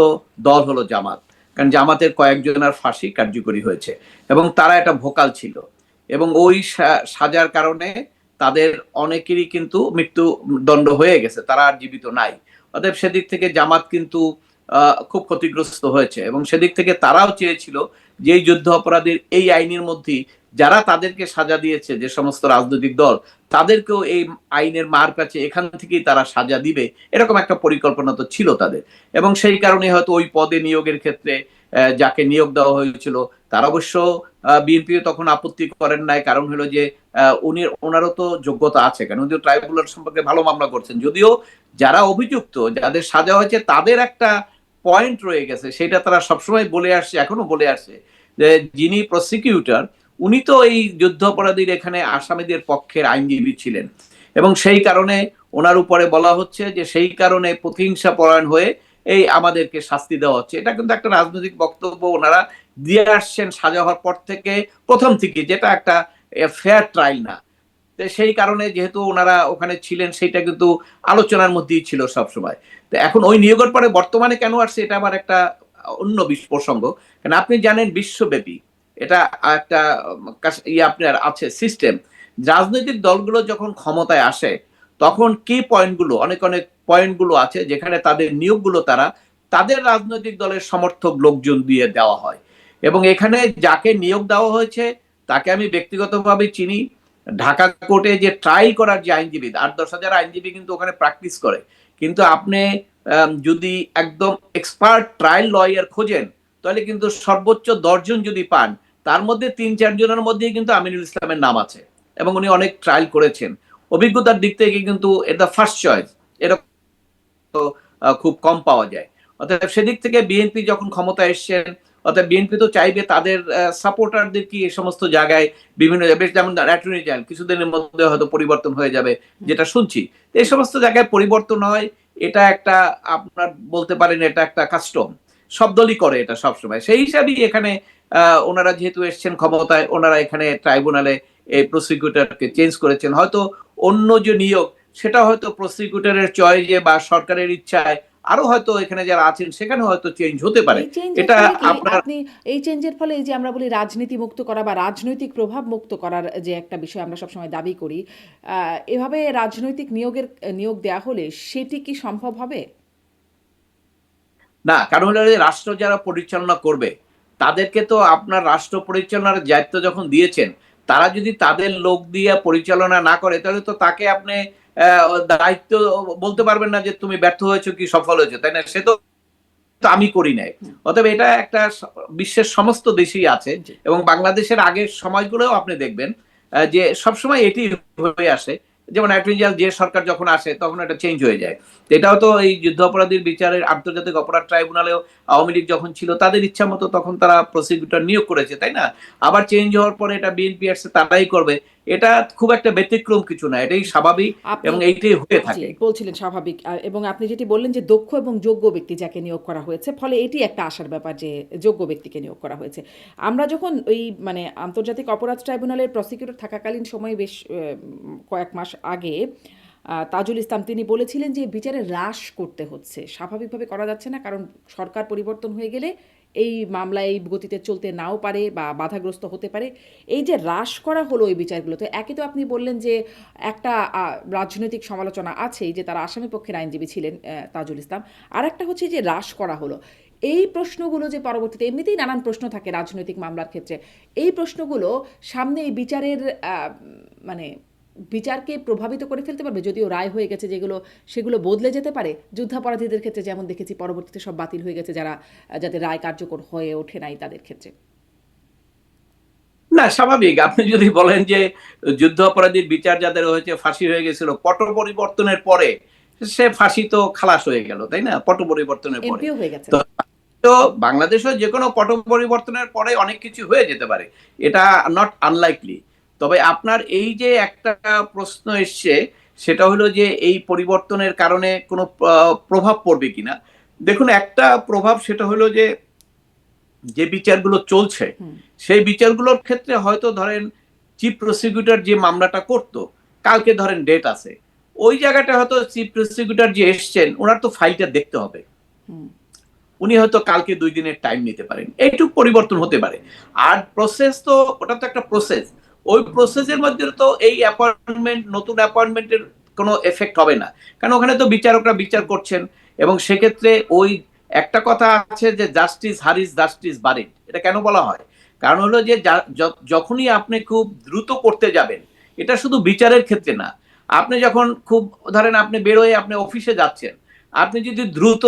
দল হলো জামাত, কারণ জামাতের কয়েকজনের ফাঁসি কার্যকরী হয়েছে এবং তারা একটা ভোকাল ছিল, এবং ওই সাজার কারণে তাদের অনেকেরই কিন্তু মৃত্যুদণ্ড হয়ে গেছে, তারা আর জীবিত নাই। অতএব সেদিক থেকে জামাত কিন্তু খুব ক্ষতিগ্রস্ত হয়েছে, এবং সেদিক থেকে তারাও চেয়েছিল যে এই যুদ্ধ অপরাধীর এই আইনের মধ্যেই যারা তাদেরকে সাজা দিয়েছে, যে সমস্ত রাজনৈতিক দল, তাদেরকেও এই আইনের মার কাছে এখান থেকেই তারা সাজা দিবে, এরকম একটা পরিকল্পনা তো ছিল তাদের। এবং সেই কারণে হয়তো ওই পদে নিয়োগের ক্ষেত্রে যাকে নিয়োগ দেওয়া হয়েছিল তার অবশ্য বিএনপি তখন আপত্তি করেন নাই, কারণ হলো যে ওনারও তো যোগ্যতা আছে, কারণ উনি ট্রাইব্যুনাল সম্পর্কে ভালো মামলা করছেন। যদিও যারা অভিযুক্ত, যাদের সাজা হয়েছে, তাদের একটা পয়েন্ট রয়ে গেছে, সেটা তারা সবসময় বলে আসছে, এখনো বলে আসছে, যে যিনি প্রসিকিউটর উনি তো এই যুদ্ধ অপরাধীর এখানে আসামিদের পক্ষের আইনজীবী ছিলেন, এবং সেই কারণে ওনার উপরে বলা হচ্ছে যে সেই কারণে প্রতিহিংসা পরায়ণ হয়ে এই আমাদেরকে শাস্তি দেওয়া হচ্ছে। এটা কিন্তু একটা রাজনৈতিক বক্তব্য ওনারা দিয়ে আসছেন সাজা হওয়ার পর থেকে, প্রথম থেকে, যেটা একটা ফেয়ার ট্রায়াল না। সেই কারণে যেহেতু ওনারা ওখানে ছিলেন, সেটা কিন্তু আলোচনার মধ্যেই ছিল সবসময়। তো এখন ওই নিয়োগের পরে বর্তমানে কেন আসছে, এটা আবার একটা অন্য প্রসঙ্গ। কারণ আপনি জানেন বিশ্বব্যাপী এটা একটা আপনার আছে সিস্টেম, রাজনৈতিক দলগুলো যখন ক্ষমতায় আসে তখন কি পয়েন্টগুলো, অনেক অনেক পয়েন্টগুলো আছে যেখানে তাদের নিয়োগগুলো তারা তাদের রাজনৈতিক দলের সমর্থক লোকজন দিয়ে দেওয়া হয়। এবং এখানে যাকে নিয়োগ দেওয়া হয়েছে তাকে আমি ব্যক্তিগতভাবে চিনি, ঢাকা কোর্টে যে ট্রায়াল করার যে আইনজীবী 8-10 হাজার আইনজীবী কিন্তু ওখানে প্র্যাকটিস করে, কিন্তু আপনি যদি একদম এক্সপার্ট ট্রায়াল লয়ার খোঁজেন তাহলে কিন্তু সর্বোচ্চ 10 জন যদি পান তার মধ্যে 3-4 জনের মধ্যেই কিন্তু আমিনুল ইসলামের নাম আছে এবং উনি অনেক ট্রায়াল করেছেন। অভিজ্ঞতার দিক থেকে কিন্তু এটা ফার্স্ট চয়েস, এটা খুব কম পাওয়া যায়। অর্থাৎ সেদিক থেকে বিএনপি যখন ক্ষমতায় এসছেন, অর্থাৎ বিএনপি তো চাইবে তাদের সাপোর্টারদের কি এই সমস্ত জায়গায় বিভিন্ন বেশ, যেমন অ্যাটর্নি জেনারেল কিছুদিনের মধ্যে হয়তো পরিবর্তন হয়ে যাবে যেটা শুনছি, এই সমস্ত জায়গায় পরিবর্তন হয়, এটা একটা আপনার বলতে পারেন এটা একটা কাস্টম, সব দলই করে এটা সবসময়। সেই হিসাবেই এখানে ওনারা যেহেতু এসছেন ক্ষমতায়, ওনারা এখানে ট্রাইব্যুনালে এই প্রসিকিউটরকে চেঞ্জ করেছেন। হয়তো অন্য যে নিয়োগ সেটা হয়তো প্রসিকিউটরের চয়েসে বা সরকারের ইচ্ছায় আরো হয়তো এখানে যারা আছেন সেখানে হয়তো চেঞ্জ হতে পারে। এই চেঞ্জের এটা ফলে কি আপনার আপনি এই চেঞ্জের ফলে এই যে আমরা বলি রাজনীতি মুক্ত করা বা রাজনৈতিক প্রভাব মুক্ত করার যে একটা বিষয় আমরা সবসময় দাবি করি, এভাবে রাজনৈতিক নিয়োগ দেয়া হলে সেটি কি সম্ভব হবে? না, কারণ হলো রাষ্ট্র যারা পরিচালনা করবে তাদেরকে তো আপনার রাষ্ট্র পরিচালনার দায়িত্ব যখন দিয়েছেন, তারা যদি তাদের লোক দিয়ে পরিচালনা না করে তাহলে তো তাকে আপনি দায়িত্ব বলতে পারবেন না যে তুমি ব্যর্থ হয়েছো কি সফল হয়েছো, তাই না? সে তো আমি করি নাই। হুম, অতএব এটা একটা বিশ্বের সমস্ত দেশেই আছে জি। এবং বাংলাদেশের আগের সময়গুলোও আপনি দেখবেন যে সবসময় এটি হয়ে আসে। যেমন অ্যাটর্নি জেনারেল যে সরকার যখন আসে তখন এটা চেঞ্জ হয়ে যায়। এটাও তো এই যুদ্ধাপরাধীর বিচারের আন্তর্জাতিক অপরাধ ট্রাইব্যুনালেও আওয়ামী লীগ যখন ছিল তাদের ইচ্ছা মতো তখন তারা প্রসিকিউটর নিয়োগ করেছে, তাই না? আবার চেঞ্জ হওয়ার পরে এটা বিএনপি আসছে তারাই করবে। এটা খুব একটা ব্যতিক্রম কিছু না, এটাই স্বাভাবিক আপনি এবং এইটাই হয়ে জি, থাকে। বলছিলেন স্বাভাবিক। এবং আপনি যেটি বললেন যে দক্ষ এবং যোগ্য ব্যক্তি যাকে নিয়োগ করা হয়েছে, ফলে এটি একটা আশার ব্যাপার যে যোগ্য ব্যক্তিকে নিয়োগ করা হয়েছে। আমরা যখন ওই মানে আন্তর্জাতিক অপরাধ ট্রাইব্যুনালের প্রসিকিউটর থাকাকালীন সময়ে বেশ কয়েক মাস আগে তাজুল ইসলাম তিনি বলেছিলেন যে বিচারে হ্রাস করতে হচ্ছে। স্বাভাবিকভাবে করা যাচ্ছে না, কারণ সরকার পরিবর্তন হয়ে গেলে এই মামলা এই গতিতে চলতে নাও পারে বা বাধাগ্রস্ত হতে পারে। এই যে হ্রাস করা হলো এই বিচারগুলোতে, একে তো আপনি বললেন যে একটা রাজনৈতিক সমালোচনা আছেই যে তারা আসামি পক্ষের আইনজীবী ছিলেন তাজুল ইসলাম। আর একটা হচ্ছে যে হ্রাস করা হলো। এই প্রশ্নগুলো যে পরবর্তীতে এমনিতেই নানান প্রশ্ন থাকে রাজনৈতিক মামলার ক্ষেত্রে, এই প্রশ্নগুলো সামনে এই বিচারের মানে বিচারকে প্রভাবিত করে ফেলতে পারবে, যদিও রায় হয়ে গেছে যেগুলো সেগুলো বদলে যেতে পারে। যুদ্ধাপরাধীদের ক্ষেত্রে যেমন দেখেছি পরবর্তীতে সব বাতিল হয়ে গেছে, যারা যাদের রায় কার্যকর হয়ে ওঠে নাই তাদের ক্ষেত্রে। না, স্বাভাবিক। আপনি যদি বলেন যে যুদ্ধ অপরাধীর বিচার যাদের হয়েছে ফাঁসি হয়ে গেছিল পট পরিবর্তনের পরে, সে ফাঁসি তো খালাস হয়ে গেল, তাই না? পট পরিবর্তনের পরে এমপিও হয়ে গেছেন। তো তো বাংলাদেশেও যে কোনো পট পরিবর্তনের পরে অনেক কিছু হয়ে যেতে পারে, এটা নট আনলাইকলি। তবে আপনার এই যে একটা প্রশ্ন এসছে সেটা হলো যে এই পরিবর্তনের কারণে কোনো প্রভাব পড়বে কিনা। দেখুন, একটা প্রভাব সেটা হলো যে যে বিচারগুলো চলছে হুম, সেই বিচারগুলোর ক্ষেত্রে হয়তো ধরেন চিফ প্রসিকিউটর যে মামলাটা করতো, কালকে ধরেন ডেট আছে, ওই জায়গাটা হয়তো চিফ প্রসিকিউটর যে এসছেন ওনার তো ফাইলটা দেখতে হবে, হুম, উনি হয়তো কালকে 2 দিনের টাইম নিতে পারেন, এইটুকু পরিবর্তন হতে পারে। আর প্রসেস তো ওটা তো একটা প্রসেস, ওই প্রসেসের মধ্যে তো এই অ্যাপয়েন্টমেন্ট নতুন অ্যাপয়েন্টমেন্টের কোনো এফেক্ট হবে না, কারণ ওখানে তো বিচারকরা বিচার করছেন। এবং সেক্ষেত্রে ওই একটা কথা আছে যে জাস্টিস হারিস জাস্টিস বাড়ির, এটা কেন বলা হয়? কারণ হলো যে যখনই আপনি খুব দ্রুত করতে যাবেন, এটা শুধু বিচারের ক্ষেত্রে না, আপনি যখন খুব ধরেন আপনি বেরোয় আপনি অফিসে যাচ্ছেন, আপনি যদি দ্রুত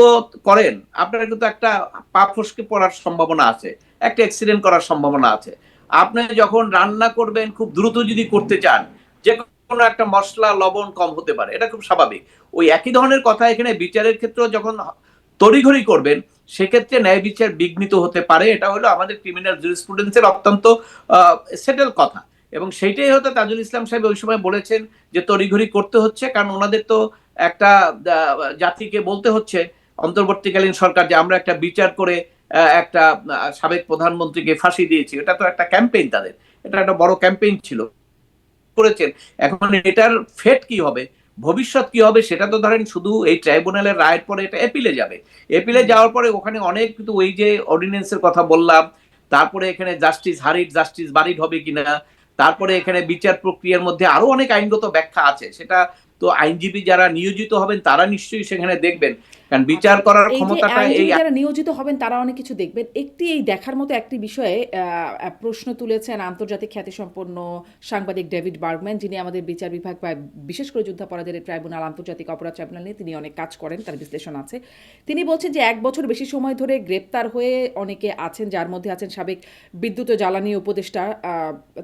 করেন আপনার কিন্তু একটা পা ফসকে পড়ার সম্ভাবনা আছে, একটা অ্যাক্সিডেন্ট করার সম্ভাবনা আছে। আপনি যখন রান্না করবেন খুব দ্রুত যদি করতে চান, যে কোনো একটা মশলা লবণ কম হতে পারে, এটা খুব স্বাভাবিক। ওই একই ধরনের কথা এখানে বিচারের ক্ষেত্রেও যখন তড়িঘড়ি করবেন সেক্ষেত্রে ন্যায় বিচার বিঘ্নিত হতে পারে, এটা হলো আমাদের ক্রিমিনাল জুরিসপ্রুডেন্সের অত্যন্ত সেটেল কথা। এবং সেইটাই হয়তো তাজুল ইসলাম সাহেব ওই সময় বলেছেন যে তড়িঘড়ি করতে হচ্ছে, কারণ ওনাদের তো একটা জাতিকে বলতে হচ্ছে অন্তর্বর্তীকালীন সরকার যে আমরা একটা বিচার করে একটা সাবেক প্রধানমন্ত্রীকে ফাঁসি দিয়েছি, এটা তো একটা ক্যাম্পেইন তাদের, এটা একটা বড় ক্যাম্পেইন ছিল করেছেন। এখন এটার ফেট কি হবে, ভবিষ্যৎ কি হবে, সেটা তো ধরেন শুধু এই ট্রাইব্যুনালের রায়ের পরে এটা এপিলে যাবে। এপিলে হুম। যাওয়ার পরে ওখানে অনেক কিন্তু ওই যে অর্ডিন্যান্সের কথা বললাম, তারপরে এখানে জাস্টিস হারিট জাস্টিস বারিট হবে কিনা, তারপরে এখানে বিচার প্রক্রিয়ার মধ্যে আরো অনেক আইনগত ব্যাখ্যা আছে, সেটা তো আইনজীবী যারা নিয়োজিত হবেন তারা নিশ্চয়ই সেখানে দেখবেন, কারণ বিচার করার এই যে ক্ষমতাটা এই আইনজীবী যারা নিয়োজিত হবেন তারা অনেক কিছু দেখবেন। এই দেখার মতো একটি বিষয়ে প্রশ্ন তুলেছেন আন্তর্জাতিক খ্যাতিসম্পন্ন সাংবাদিক ডেভিড বার্গম্যান, যিনি আমাদের বিচার বিভাগ বা বিশেষ করে যুদ্ধাপরাধের ট্রাইব্যুনাল, আন্তর্জাতিক অপরাধ ট্রাইব্যুনাল নিয়ে তিনি অনেক কাজ করেন, তার বিশ্লেষণ আছে। তিনি বলছেন যে 1 বছর বেশি সময় ধরে গ্রেপ্তার হয়ে অনেকে আছেন, যার মধ্যে আছেন সাবেক বিদ্যুৎ ও জ্বালানি উপদেষ্টা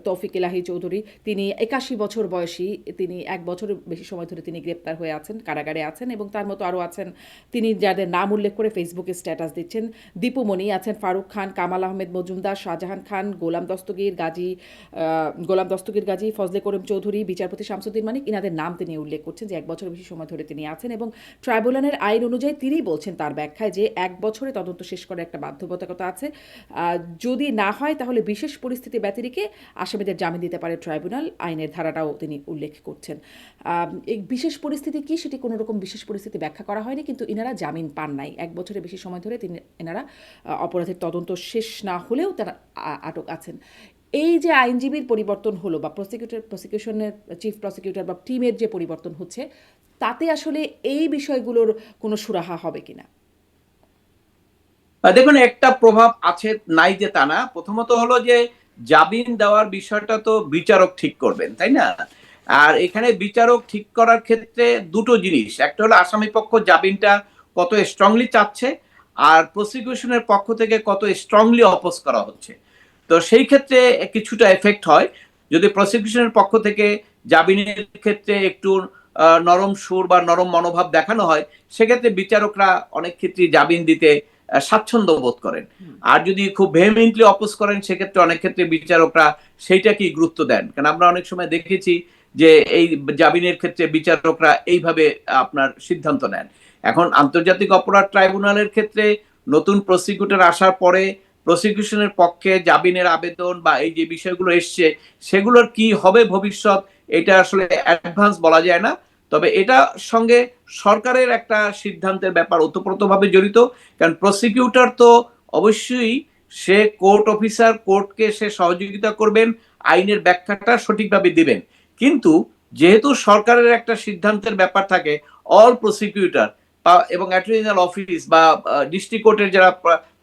তৌফিক ইলাহি চৌধুরী। তিনি 81 বছর বয়সী, তিনি 1 বছরের বেশি সময় ধরে তিনি গ্রেপ্তার হয়ে আছেন, কারাগারে আছেন। এবং তার মতো আরও আছেন তিনি যাদের নাম উল্লেখ করে ফেসবুকে স্ট্যাটাস দিচ্ছেন, দীপু মনি আছেন, ফারুক খান, কামাল আহমেদ মজুমদার, শাহজাহান খান, গোলাম দস্তগীর গাজী, ফজলে করিম চৌধুরী, বিচারপতি শামসুদ্দিন মানিক, ইনাদের নাম তিনি উল্লেখ করছেন যে 1 বছরের বেশি সময় ধরে তিনি আছেন। এবং ট্রাইব্যুনালের আইন অনুযায়ী তিনি বলছেন তার ব্যাখ্যায় যে 1 বছরে তদন্ত শেষ করার একটা বাধ্যবাধকতা আছে। যদি না হয় তাহলে বিশেষ পরিস্থিতি ব্যতিরেকে আসামিদের জামিন দিতে পারে ট্রাইব্যুনাল, আইনের ধারাটাও তিনি উল্লেখ করছেন। এই বিশেষ পরিস্থিতি কি সেটি কোনো রকম বিশেষ পরিস্থিতি ব্যাখ্যা করা হয়নি, কিন্তু ইনারা জামিন পান নাই। 1 বছরের বেশি সময় ধরে এনারা অপরাধের তদন্ত শেষ না হলেও তারা আটক আছেন। এই যে আইনজীবীর পরিবর্তন হলো বা প্রসিকিউশনের চিফ প্রসিকিউটর বা টিমের যে পরিবর্তন হচ্ছে, তাতে আসলে এই বিষয়গুলোর কোনো সুরাহা হবে কিনা? দেখুন, একটা প্রভাব আছে, নাই যে তা না। প্রথমত হলো যে জামিন দেওয়ার বিষয়টা তো বিচারক ঠিক করবেন, তাই না? আর এখানে বিচারক ঠিক করার ক্ষেত্রে দুটো জিনিস, একটা হলো আসামি পক্ষ জামিনটা কত স্ট্রংলি চাচ্ছে, আর প্রসিকিউশনের পক্ষ থেকে কত স্ট্রংলি অপোজ করা হচ্ছে। তো সেই ক্ষেত্রে কিছুটা এফেক্ট হয়। যদি প্রসিকিউশনের পক্ষ থেকে জামিনের ক্ষেত্রে একটু নরম সুর বা নরম মনোভাব দেখানো হয়, সেক্ষেত্রে বিচারকরা অনেক ক্ষেত্রে জামিন দিতে স্বাচ্ছন্দ্য বোধ করেন। আর যদি খুব ভেহেমেন্টলি অপোজ করেন, সেক্ষেত্রে অনেক ক্ষেত্রে বিচারকরা সেইটাকেই গুরুত্ব দেন। কারণ আমরা অনেক সময় দেখেছি যে এই জামিনের ক্ষেত্রে বিচারকরা এইভাবে আপনার সিদ্ধান্ত নেন। এখন আন্তর্জাতিক অপরাধ ট্রাইব্যুনালের ক্ষেত্রে নতুন প্রসিকিউটর আসার পরে প্রসিকিউশনের পক্ষে জামিনের আবেদন বা এই যে বিষয়গুলো এসছে, সেগুলোর কি হবে ভবিষ্যৎ, এটা আসলে অ্যাডভান্স বলা যায় না। তবে এটা সঙ্গে সরকারের একটা সিদ্ধান্তের ব্যাপার ওতপ্রোতভাবে জড়িত। কারণ প্রসিকিউটর তো অবশ্যই সে কোর্ট অফিসার, কোর্টকে সে সহযোগিতা করবেন, আইনের ব্যাখ্যাটা সঠিকভাবে দিবেন। কিন্তু যেহেতু সরকারের একটা সিদ্ধান্তের ব্যাপার থাকে, অল প্রসিকিউটর এবং অ্যাটর্নি জেনারেল অফিস বা ডিস্ট্রিক্ট কোর্টের যারা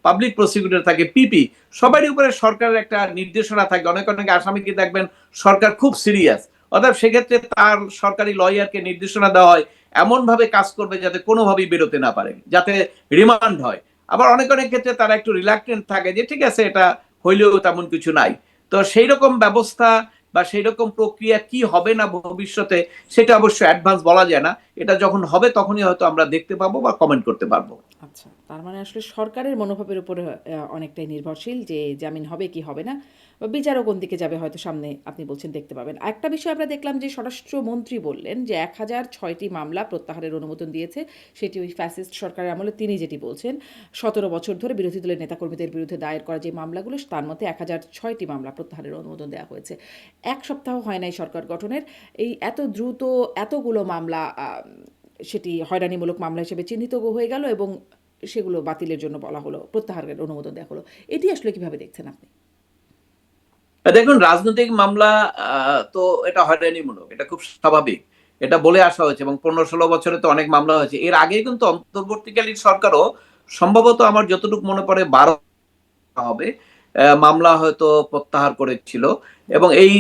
পাবলিক প্রসিকিউটর থাকে, পিপি, সবারই উপরে সরকারের একটা নির্দেশনা থাকে। অনেক অনেক আসামিকে দেখবেন সরকার খুব সিরিয়াস, অর্থাৎ সেক্ষেত্রে তার সরকারি লয়ারকে নির্দেশনা দেওয়া হয় এমন ভাবে কাজ করবে যাতে কোনোভাবেই বেরোতে না পারে, যাতে রিমান্ড হয়। আবার অনেক অনেক ক্ষেত্রে তারা একটু রিলাক্টেন্ট থাকে যে ঠিক আছে, এটা হইলেও তেমন কিছু নাই। তো সেই রকম ব্যবস্থা বা সেই রকম প্রক্রিয়া কি হবে না ভবিষ্যতে, সেটা অবশ্য অ্যাডভান্স বলা যায় না। এটা যখন হবে তখনই হয়তো আমরা দেখতে পাবো বা কমেন্ট করতে পারবো। আচ্ছা, তার মানে আসলে সরকারের মনোভাবের উপরে অনেকটাই নির্ভরশীল যে জামিন হবে কি হবে না, বা বিচারও কোন দিকে যাবে হয়তো সামনে আপনি বলছেন দেখতে পাবেন। একটা বিষয় আমরা দেখলাম যে স্বরাষ্ট্রমন্ত্রী বললেন যে 1006টি মামলা প্রত্যাহারের অনুমোদন দিয়েছে, সেটি ওই ফ্যাসিস্ট সরকারের আমলে তিনি যেটি বলছেন 17 বছর ধরে বিরোধী দলের নেতাকর্মীদের বিরুদ্ধে দায়ের করা যে মামলাগুলো, তার মধ্যে 1006টি মামলা প্রত্যাহারের অনুমোদন দেওয়া হয়েছে। 1 সপ্তাহ হয় নাই সরকার গঠনের, এই এত দ্রুত এতগুলো মামলা সেটি হয়রানিমূলক মামলা হিসেবে চিহ্নিত হয়ে গেল এবং সেগুলো বাতিলের জন্য বলা হলো, প্রত্যাহারের অনুমোদন দেওয়া হলো। এটি আসলে কিভাবে দেখছেন আপনি? দেখুন, রাজনৈতিক মামলা তো এটা হয়রানিমূলক, এটা খুব স্বাভাবিক, এটা বলে আসা হয়েছে এবং 15-16 বছরে তো অনেক মামলা হয়েছে। এর আগে কিন্তু অন্তর্বর্তীকালীন সরকারও সম্ভবত আমার যতটুকু মনে পড়ে 12 হবে মামলা হয়তো প্রত্যাহার করেছিল। এবং এই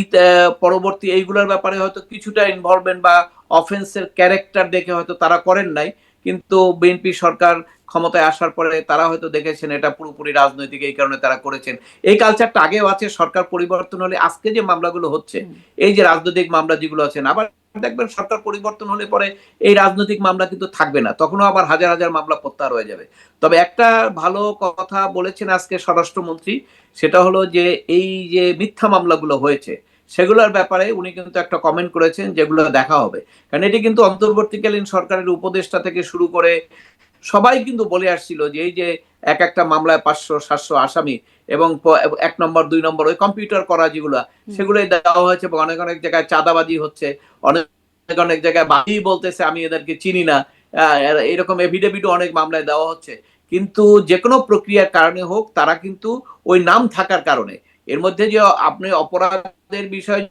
পরবর্তী এইগুলোর ব্যাপারে হয়তো কিছুটা ইনভলভমেন্ট বা অফেন্সের ক্যারেক্টার দেখে হয়তো তারা করেন নাই, কিন্তু বিএনপি সরকার ক্ষমতায় আসার পরে তারা হয়তো দেখেছেন এটা পুরোপুরি রাজনৈতিক, এই কারণে তারা করেছেন। এই কালচারটা আগেও আছে, সরকার পরিবর্তন হলে আজকে যে মামলাগুলো হচ্ছে, এই যে রাজনৈতিক মামলা যেগুলো আছেন, আবার দেখবেন সরকার পরিবর্তন হলে পরে এই রাজনৈতিক মামলা কিন্তু থাকবে না, তখনও আবার হাজার হাজার মামলা প্রত্যাহার হয়ে যাবে। তবে একটা ভালো কথা বলেছেন আজকে স্বরাষ্ট্রমন্ত্রী, সেটা হলো যে এই যে মিথ্যা মামলাগুলো হয়েছে সেগুলোর ব্যাপারে উনি কিন্তু একটা কমেন্ট করেছেন যেগুলো দেখা হবে। কারণ এটি কিন্তু অন্তর্বর্তীকালীন সরকারের উপদেষ্টা থেকে শুরু করে সবাই কিন্তু বলে আসছিল যে এই যে এক একটা মামলায় 500-700 আসামি এবং 1 নম্বর 2 নম্বর ওই কম্পিউটার করা যেগুলো, সেগুলোই দেওয়া হয়েছে এবং অনেক অনেক জায়গায় চাঁদাবাজি হচ্ছে, অনেক অনেক জায়গায় বাদী বলতেছে আমি এদেরকে চিনি না, এরকম এফিডেভিটও অনেক মামলায় দেওয়া হচ্ছে। কিন্তু যে কোনো প্রক্রিয়ার কারণে হোক, তারা কিন্তু ওই নাম থাকার কারণে, এর মধ্যে যে আপনি অপরাধের বিষয়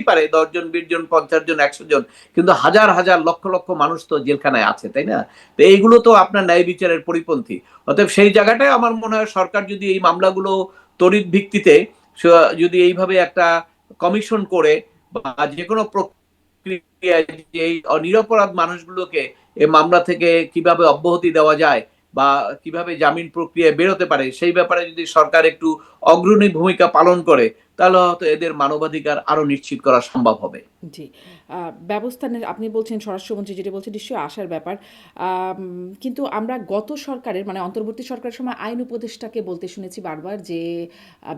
পারে 10 জন, 20 জন, 50 জন, 100 জন, কিন্তু হাজার হাজার লক্ষ লক্ষ মানুষ তো জেলখানায় আছে, তাই না? তো এইগুলো তো আপনার ন্যায় বিচারের পরিপন্থী। অতএব সেই জায়গাটায় আমার মনে হয় সরকার যদি এই মামলাগুলো তড়িৎ ভিত্তিতে যদি এইভাবে একটা কমিশন করে বা যে কোনো প্রক্রিয়ায় যে এই নিরপরাধ মানুষগুলোকে এই মামলা থেকে কিভাবে অব্যাহতি দেওয়া যায় বা কিভাবে জামিন প্রক্রিয়ায় বেরোতে পারে সেই ব্যাপারে যদি সরকার একটু অগ্রণী ভূমিকা পালন করে, তাহলে হয়তো এদের মানবাধিকার আরো নিশ্চিত করা সম্ভব হবে। জি। ব্যবস্থা আপনি বলছেন স্বরাষ্ট্রমন্ত্রী যেটা বলছেন নিশ্চয়ই আশার ব্যাপার। কিন্তু আমরা গত সরকারের মানে অন্তর্বর্তী সরকারের সময় আইন উপদেষ্টাকে বলতে শুনেছি বারবার যে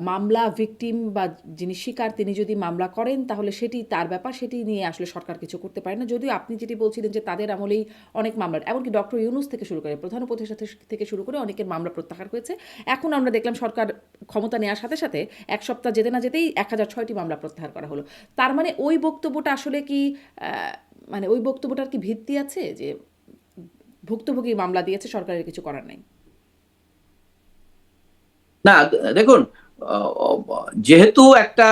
মামলা ভিকটিম বা যিনি শিকার তিনি যদি মামলা করেন তাহলে সেটি তার ব্যাপার, সেটি নিয়ে আসলে সরকার কিছু করতে পারে না। যদিও আপনি যেটি বলছিলেন যে তাদের আমলেই অনেক মামলার, এমনকি ডক্টর ইউনূস থেকে শুরু করে প্রধান উপদেষ্টা থেকে শুরু করে অনেকের মামলা প্রত্যাহার হয়েছে। এখন আমরা দেখলাম সরকার ক্ষমতা নেওয়ার সাথে সাথে ১ সপ্তাহ যেতে না যেতেই ১০০৬টি মামলা প্রত্যাহার করা হলো। তার মানে ওই বক্তব্যটা আসলে কি মানে ওই বক্তব্যটার কি ভিত্তি আছে যে ভুক্তভোগী মামলা দিয়েছে সরকারের কিছু করার নাই? না, দেখুন, যেহেতু একটা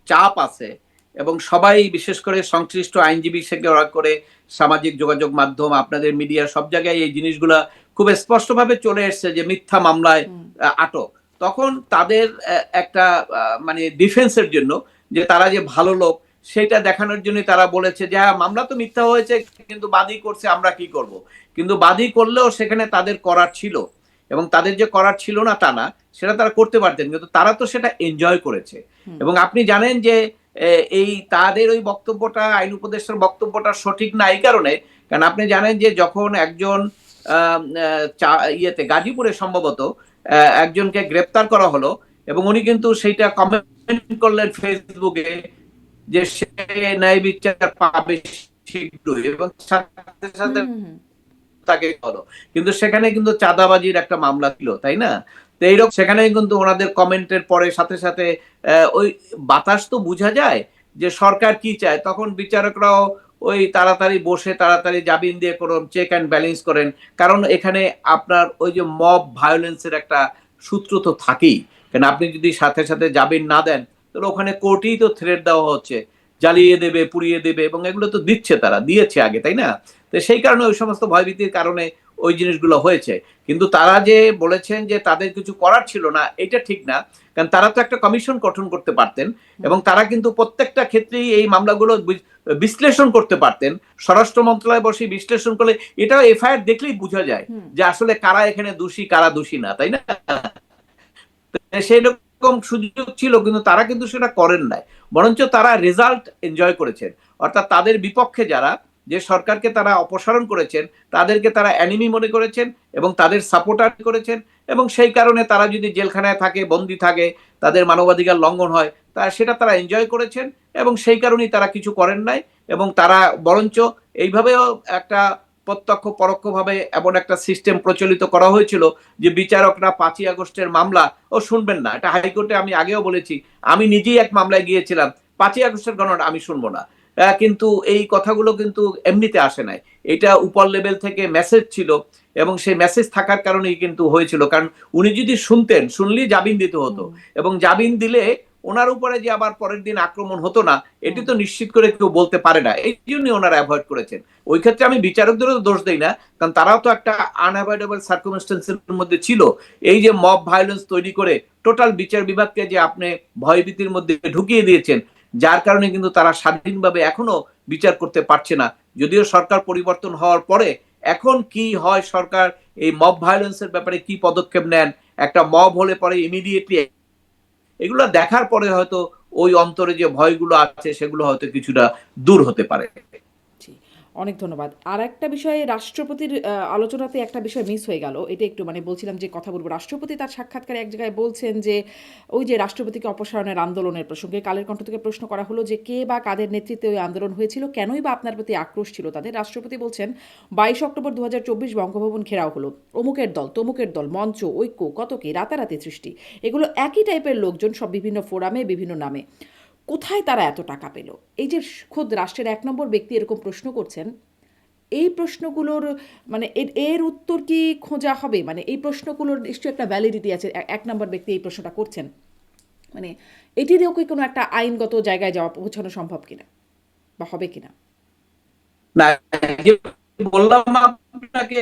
চাপ আছে এবং সবাই বিশেষ করে সংশ্লিষ্ট আইনজীবী থেকে করে সামাজিক যোগাযোগ মাধ্যম আপনাদের মিডিয়া সব জায়গায় এই জিনিসগুলা খুব স্পষ্টভাবে চলে এসছে যে মিথ্যা মামলায় আটক, তখন তাদের একটা মানে ডিফেন্সের জন্য যে তারা যে ভালো লোক সেটা দেখানোর জন্য তারা বলেছে যে হ্যাঁ মামলা তো মিথ্যা হয়েছে কিন্তু বাদী করছে, আমরা কি করব। কিন্তু বাদী করলেও সেখানে তাদের করার ছিল, এবং তাদের যে করার ছিল না তা না, সেটা তারা করতে পারতেন, কিন্তু তারা তো সেটা এনজয় করেছে। এবং আপনি জানেন যে এই তাদের ওই বক্তব্যটা আইন উপদেষ্টার বক্তব্যটা সঠিক না এই কারণে, কারণ আপনি জানেন যে যখন একজন ইয়েতে গাজীপুরে সম্ভবত একজনকে গ্রেপ্তার করা হলো এবং উনি কিন্তু সেইটা কমেন্ট করলেন ফেসবুকে যে সে ন্যায় বিচার পাবে শীঘ্রই, এবং সাথে সাথে তাকে হলো, কিন্তু সেখানে কিন্তু চাঁদাবাজির একটা মামলা ছিল, তাই না? তো এইরকম সেখানে কিন্তু ওনাদের কমেন্টের পরে সাথে সাথে ওই বাতাস তো বোঝা যায় যে সরকার কি চায়, তখন বিচারকরাও ওই তাড়াতাড়ি বসে তাড়াতাড়ি জামিন দিয়ে করুন, চেক অ্যান্ড ব্যালেন্স করেন। কারণ এখানে আপনার ওই যে মব ভায়োলেন্সের একটা সূত্র তো থাকেই, কারণ আপনি যদি সাথে সাথে জামিন না দেন তাহলে ওখানে কোর্টেই তো থ্রেট দেওয়া হচ্ছে, জ্বালিয়ে দেবে, পুড়িয়ে দেবে, এবং এগুলো তো দিচ্ছে, তারা দিয়েছে আগে, তাই না? তো সেই কারণে ওই সমস্ত ভয়ভীতির কারণে ওই জিনিসগুলো হয়েছে। কিন্তু তারা যে বলেছেন যে তাদের কিছু করার ছিল না, এটা ঠিক না, কারণ তারা তো একটা কমিশন গঠন করতে পারতেন এবং তারা কিন্তু প্রত্যেকটা ক্ষেত্রেই এই মামলাগুলো বিশ্লেষণ করতে পারতেন। স্বরাষ্ট্র মন্ত্রণালয় বসে বিশ্লেষণ করলে এটাও এফআইআর দেখলেই বোঝা যায় যে আসলে কারা এখানে দোষী কারা দোষী না, তাই না? সেই রকম সুযোগ ছিল, কিন্তু তারা কিন্তু সেটা করেন নাই, বরঞ্চ তারা রেজাল্ট এনজয় করেছেন। অর্থাৎ তাদের বিপক্ষে যারা যে সরকারকে তারা অপসারণ করেছেন তাদেরকে তারা অ্যানিমি মনে করেছেন এবং তাদের সাপোর্টার করেছেন, এবং সেই কারণে তারা যদি জেলখানায় থাকে, বন্দী থাকে, তাদের মানবাধিকার লঙ্ঘন হয়, তা সেটা তারা এনজয় করেছেন এবং সেই কারণেই তারা কিছু করেন নাই। এবং তারা বরঞ্চ এইভাবেও একটা প্রত্যক্ষ পরোক্ষভাবে এমন একটা সিস্টেম প্রচলিত করা হয়েছিল যে বিচারকরা 5ই আগস্টের মামলা ও শুনবেন না, এটা হাইকোর্টে আমি আগেও বলেছি, আমি নিজেই এক মামলায় গিয়েছিলাম, 5ই আগস্টের গণনা আমি শুনবো না। কিন্তু এই কথাগুলো কিন্তু এমনিতে আসে নাই, এটা উপর লেভেল থেকে মেসেজ ছিল, এবং সেই মেসেজ থাকার কারণেই কিন্তু হয়েছিল। কারণ উনি যদি শুনতেন, শুনলেই জামিন দিতে হতো, এবং জামিন দিলে ওনার উপরে যে আবার পরের দিন আক্রমণ হতো না, এটি তো নিশ্চিত করে কেউ বলতে পারে না, এই জন্য ওনারা অ্যাভয়েড করেছেন। ওই ক্ষেত্রে আমি বিচারকদেরও দোষ দেই না, কারণ তারাও তো একটা আনঅ্যাভয়েডেবল সার্কামস্টেন্সের মধ্যে ছিল। এই যে মব ভায়োলেন্স তৈরি করে টোটাল বিচার বিভাগকে যে আপনি ভয়ভীতির মধ্যে ঢুকিয়ে দিয়েছেন, যার কারণে কিন্তু তারা স্বাধীনভাবে এখনো বিচার করতে পারছে না। যদিও সরকার পরিবর্তন হওয়ার পরে এখন কি হয়, সরকার এই মব ভায়োলেন্সের ব্যাপারে কি পদক্ষেপ নেন, একটা মব হলে পরে ইমিডিয়েটলি, এগুলো দেখার পরে হয়তো ওই অন্তরে যে ভয়গুলো আছে সেগুলো হয়তো কিছুটা দূর হতে পারে। জি, অনেক ধন্যবাদ। আর একটা বিষয়ে রাষ্ট্রপতির আলোচনাতে একটা বিষয় মিস হয়ে গেল। এটা একটু মানে বলছিলাম যে কথা বলব। রাষ্ট্রপতি তার সাক্ষাৎকারে এক জায়গায় বলছেন যে ওই যে রাষ্ট্রপতিকে অপসারণের আন্দোলনের প্রসঙ্গে কালের কণ্ঠ থেকে প্রশ্ন করা হলো যে কে বা কাদের নেতৃত্বে ওই আন্দোলন হয়েছিল, কেনই বা আপনার প্রতি আক্রোশ ছিল তাদের। রাষ্ট্রপতি বলছেন 22 অক্টোবর 2024 বঙ্গভবন ঘেরাও হলো, অমুকের দল তমুকের দল, মঞ্চ, ঐক্য, কত কি রাতারাতি সৃষ্টি, এগুলো একই টাইপের লোকজন, সব বিভিন্ন ফোরামে বিভিন্ন নামে। কোথায় তারা এত টাকা পেল? এই যে খোদ রাষ্ট্রের 1 নম্বর ব্যক্তি এরকম প্রশ্ন করছেন, এই প্রশ্নগুলোর মানে এর উত্তর কি খোঁজা হবে? মানে এই প্রশ্নগুলোর নিশ্চয়ই একটা ভ্যালিডিটি আছে। 1 নম্বর ব্যক্তি এই প্রশ্নটা করছেন। মানে এটিরও কি কোনো একটা আইনগত জায়গায় যাওয়া পৌঁছানো সম্ভব কিনা বা হবে কিনা? না, এই যে বললাম আপনাকে,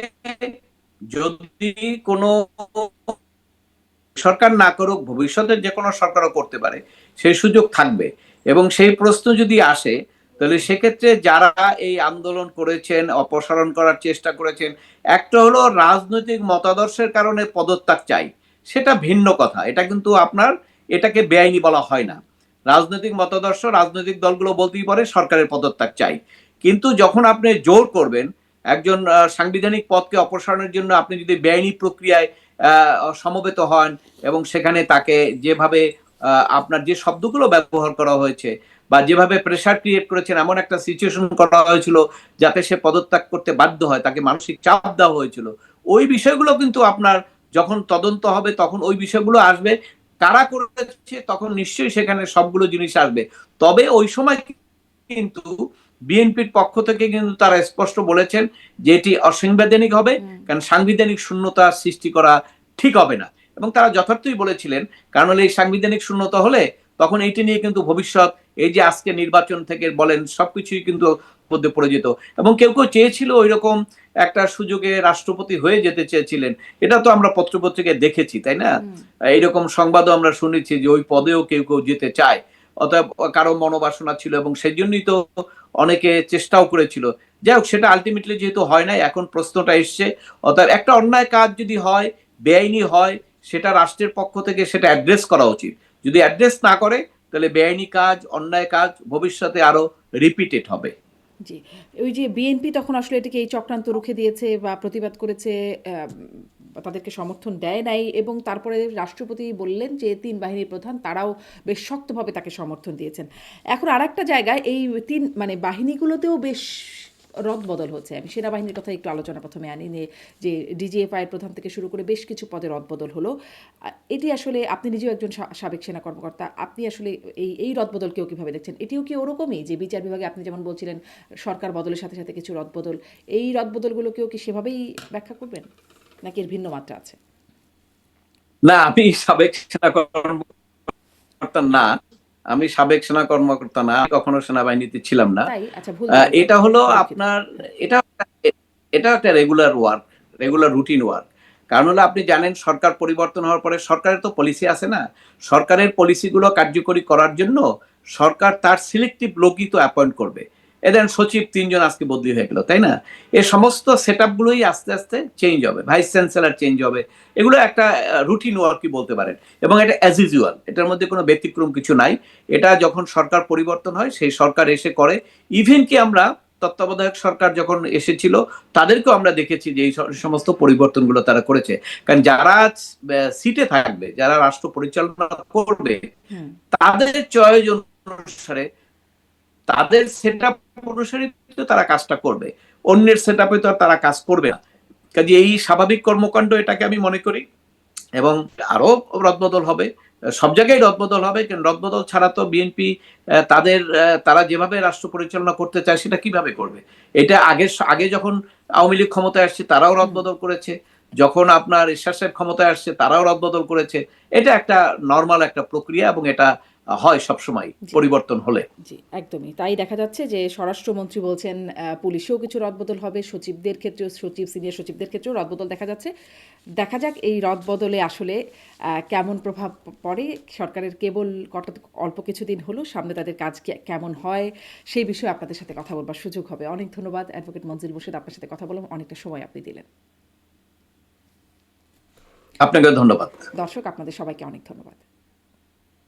যদি কোনো সরকার না করুক, ভবিষ্যতের যে কোনো সরকারও করতে পারে, সেই সুযোগ থাকবে। এবং সেই প্রশ্ন যদি আসে, তাহলে সেক্ষেত্রে যারা এই আন্দোলন করেছেন, অপসারণ করার চেষ্টা করেছেন, একটা হলো রাজনৈতিক মতাদর্শের কারণে পদত্যাগ চাই, সেটা ভিন্ন কথা। এটা কিন্তু আপনার, এটাকে বেআইনি বলা হয় না। রাজনৈতিক মতাদর্শ রাজনৈতিক দলগুলো বলতেই পারে সরকারের পদত্যাগ চাই। কিন্তু যখন আপনি জোর করবেন একজন সাংবিধানিক পদকে অপসারণের জন্য, আপনি যদি বেআইনি প্রক্রিয়ায় সমবেত হন এবং সেখানে তাকে যেভাবে আপনার যে শব্দগুলো ব্যবহার করা হয়েছে বা যেভাবে প্রেসার ক্রিয়েট করেছেন, এমন একটা সিচুয়েশন করা হয়েছিল যাতে সে পদত্যাগ করতে বাধ্য হয়, তাকে মানসিক চাপ দেওয়া হয়েছিল, ওই বিষয়গুলো কিন্তু আপনার যখন তদন্ত হবে তখন ওই বিষয়গুলো আসবে। কারা করেছে তখন নিশ্চয়ই সেখানে সবগুলো জিনিস আসবে। তবে ওই সময় কিন্তু বিএনপির পক্ষ থেকে কিন্তু তারা স্পষ্ট বলেছেন যে এটি অসাংবিধানিক হবে, কারণ সাংবিধানিক শূন্যতা সৃষ্টি করা ঠিক হবে না। এবং তারা যথার্থই বলেছিলেন, কারণ এই সাংবিধানিক শূন্যতা হলে তখন এইটি নিয়ে কিন্তু ভবিষ্যৎ, এই যে আজকে নির্বাচন থেকে বলেন, সবকিছুই কিন্তু মধ্যে পড়ে যেত। এবং কেউ কেউ চেয়েছিল ওই রকম একটা সুযোগে রাষ্ট্রপতি হয়ে যেতে চেয়েছিলেন। এটা তো আমরা পত্রপত্রিকায় দেখেছি, তাই না? এইরকম সংবাদও আমরা শুনেছি যে ওই পদেও কেউ কেউ যেতে চায়, অতএব কারো মনোবাসনা ছিল এবং সেই জন্যই তো অনেকে চেষ্টাও করেছিল। যাই হোক, সেটা আলটিমেটলি যেহেতু হয় নাই, এখন প্রশ্নটা এসছে। অতএব একটা অন্যায় কাজ যদি হয়, বেআইনি হয়, সেটা রাষ্ট্রের পক্ষ থেকে সেটা অ্যাড্রেস করা উচিত। যদি অ্যাড্রেস না করে, তাহলে বেআইনি কাজ, অন্যায় কাজ ভবিষ্যতে আরো রিপিটেড হবে। জি, ওই যে বিএনপি তখন আসলে এটাকে এই চক্রান্ত রুখে দিয়েছে বা প্রতিবাদ করেছে, তাদেরকে সমর্থন দেয় নাই, এবং তারপরে রাষ্ট্রপতি বললেন যে ৩ বাহিনীর প্রধান তারাও বেশ শক্তভাবে তাকে সমর্থন দিয়েছেন। এখন আরেকটা জায়গায় এই ৩ মানে বাহিনীগুলোতেও বেশ রদবদল হচ্ছে। আমি সেনাবাহিনীর কথা একটু আলোচনা প্রথমে আনি, যে ডিজিএফআই এর প্রধান থেকে শুরু করে বেশ কিছু পদে রদবদল হলো। এটি আসলে, আপনি নিজেও একজন সাবেক সেনা কর্মকর্তা, আপনি আসলে এই রদবদলকেও কিভাবে দেখছেন? এটিও কি ওরকমই যে বিচার বিভাগে আপনি যেমন বলছিলেন সরকার বদলের সাথে সাথে কিছু রদবদল, এই রদবদলগুলোকেও কি সেভাবেই ব্যাখ্যা করবেন, নাকি এর ভিন্ন মাত্রা আছে? না, আমি সাবেক সেনা কর্মকর্তা না। আমি সাবেক সেনা কর্মকর্তা না, আমি কখনো সেনাবাহিনীতে ছিলাম না। তাই? আচ্ছা, ভুল ধরলাম, এটা হলো দুঃখিত। আপনার, এটা এটা একটা regular work, regular routine work. কারণ হলো আপনি জানেন, সরকার পরিবর্তন হওয়ার পরে সরকারের তো পলিসি আছে না, সরকারের পলিসিগুলো কার্যকরী করার জন্য সরকার তার সিলেক্টিভ লোকই তো অ্যাপয়েন্ট করবে। এদের সচিব ৩ জন আজকে বদলি হয়ে গেল, তাই না? এই সমস্ত সেট আপগুলোই আস্তে আস্তে চেঞ্জ হবে, ভাইস চ্যান্সেলর চেঞ্জ হবে। এগুলো একটা রুটিন ওয়ার্কই বলতে পারেন। এবং এটা অ্যাজ ইউজুয়াল, এটার মধ্যে কোনো ব্যতিক্রম কিছু নাই। এটা যখন সরকার পরিবর্তন হয়, সেই সরকার এসে করে। ইভেন কি আমরা তত্ত্বাবধায়ক সরকার যখন এসেছিল, তাদেরকেও আমরা দেখেছি যে এই সমস্ত পরিবর্তনগুলো তারা করেছে। কারণ যারা সিটে থাকবে, যারা রাষ্ট্র পরিচালনা করবে, হুম। তাদের চয়েস অনুসারে, তাদের সেট আপ অনুসারে তো তারা কাজটা করবে। অন্যের সেট আপে তো আর তারা কাজ করবে না। কাজে এই স্বাভাবিক কর্মকাণ্ড, এটাকে আমি মনে করি। এবং আরো রদবদল হবে, সব জায়গায় রদবদল হবে, কারণ রদবদল ছাড়া তো বিএনপি তারা যেভাবে রাষ্ট্র পরিচালনা করতে চায় সেটা কিভাবে করবে? এটা আগে যখন আওয়ামী লীগ ক্ষমতায় আসছে তারাও রদবদল করেছে, যখন আপনার এরশাদ সাহেব ক্ষমতায় আসছে তারাও রদবদল করেছে। এটা একটা নর্মাল একটা প্রক্রিয়া এবং এটা হয় সবসময় জি, পরিবর্তন হলে। জি, একদমই তাই। দেখা যাচ্ছে যে স্বরাষ্ট্রমন্ত্রী বলছেন পুলিশেও কিছু রদবদল হবে, সচিবদের ক্ষেত্রেও, সিনিয়র সচিবদের ক্ষেত্রেও রদবদল দেখা যাচ্ছে। দেখা যাক এই রদবদলে আসলে কেমন প্রভাব পড়ে। সরকারের কেবল অল্প কিছুদিন হলো, সামনে তাদের কাজ কেমন হয় সেই বিষয়ে আপনাদের সাথে কথা বলবার সুযোগ হবে। অনেক ধন্যবাদ অ্যাডভোকেট মনজিল মোর্শেদ, আপনার সাথে কথা বললাম, অনেকটা সময় আপনি দিলেন। আপনাকে ধন্যবাদ। দর্শক, আপনাদের সবাইকে অনেক ধন্যবাদ।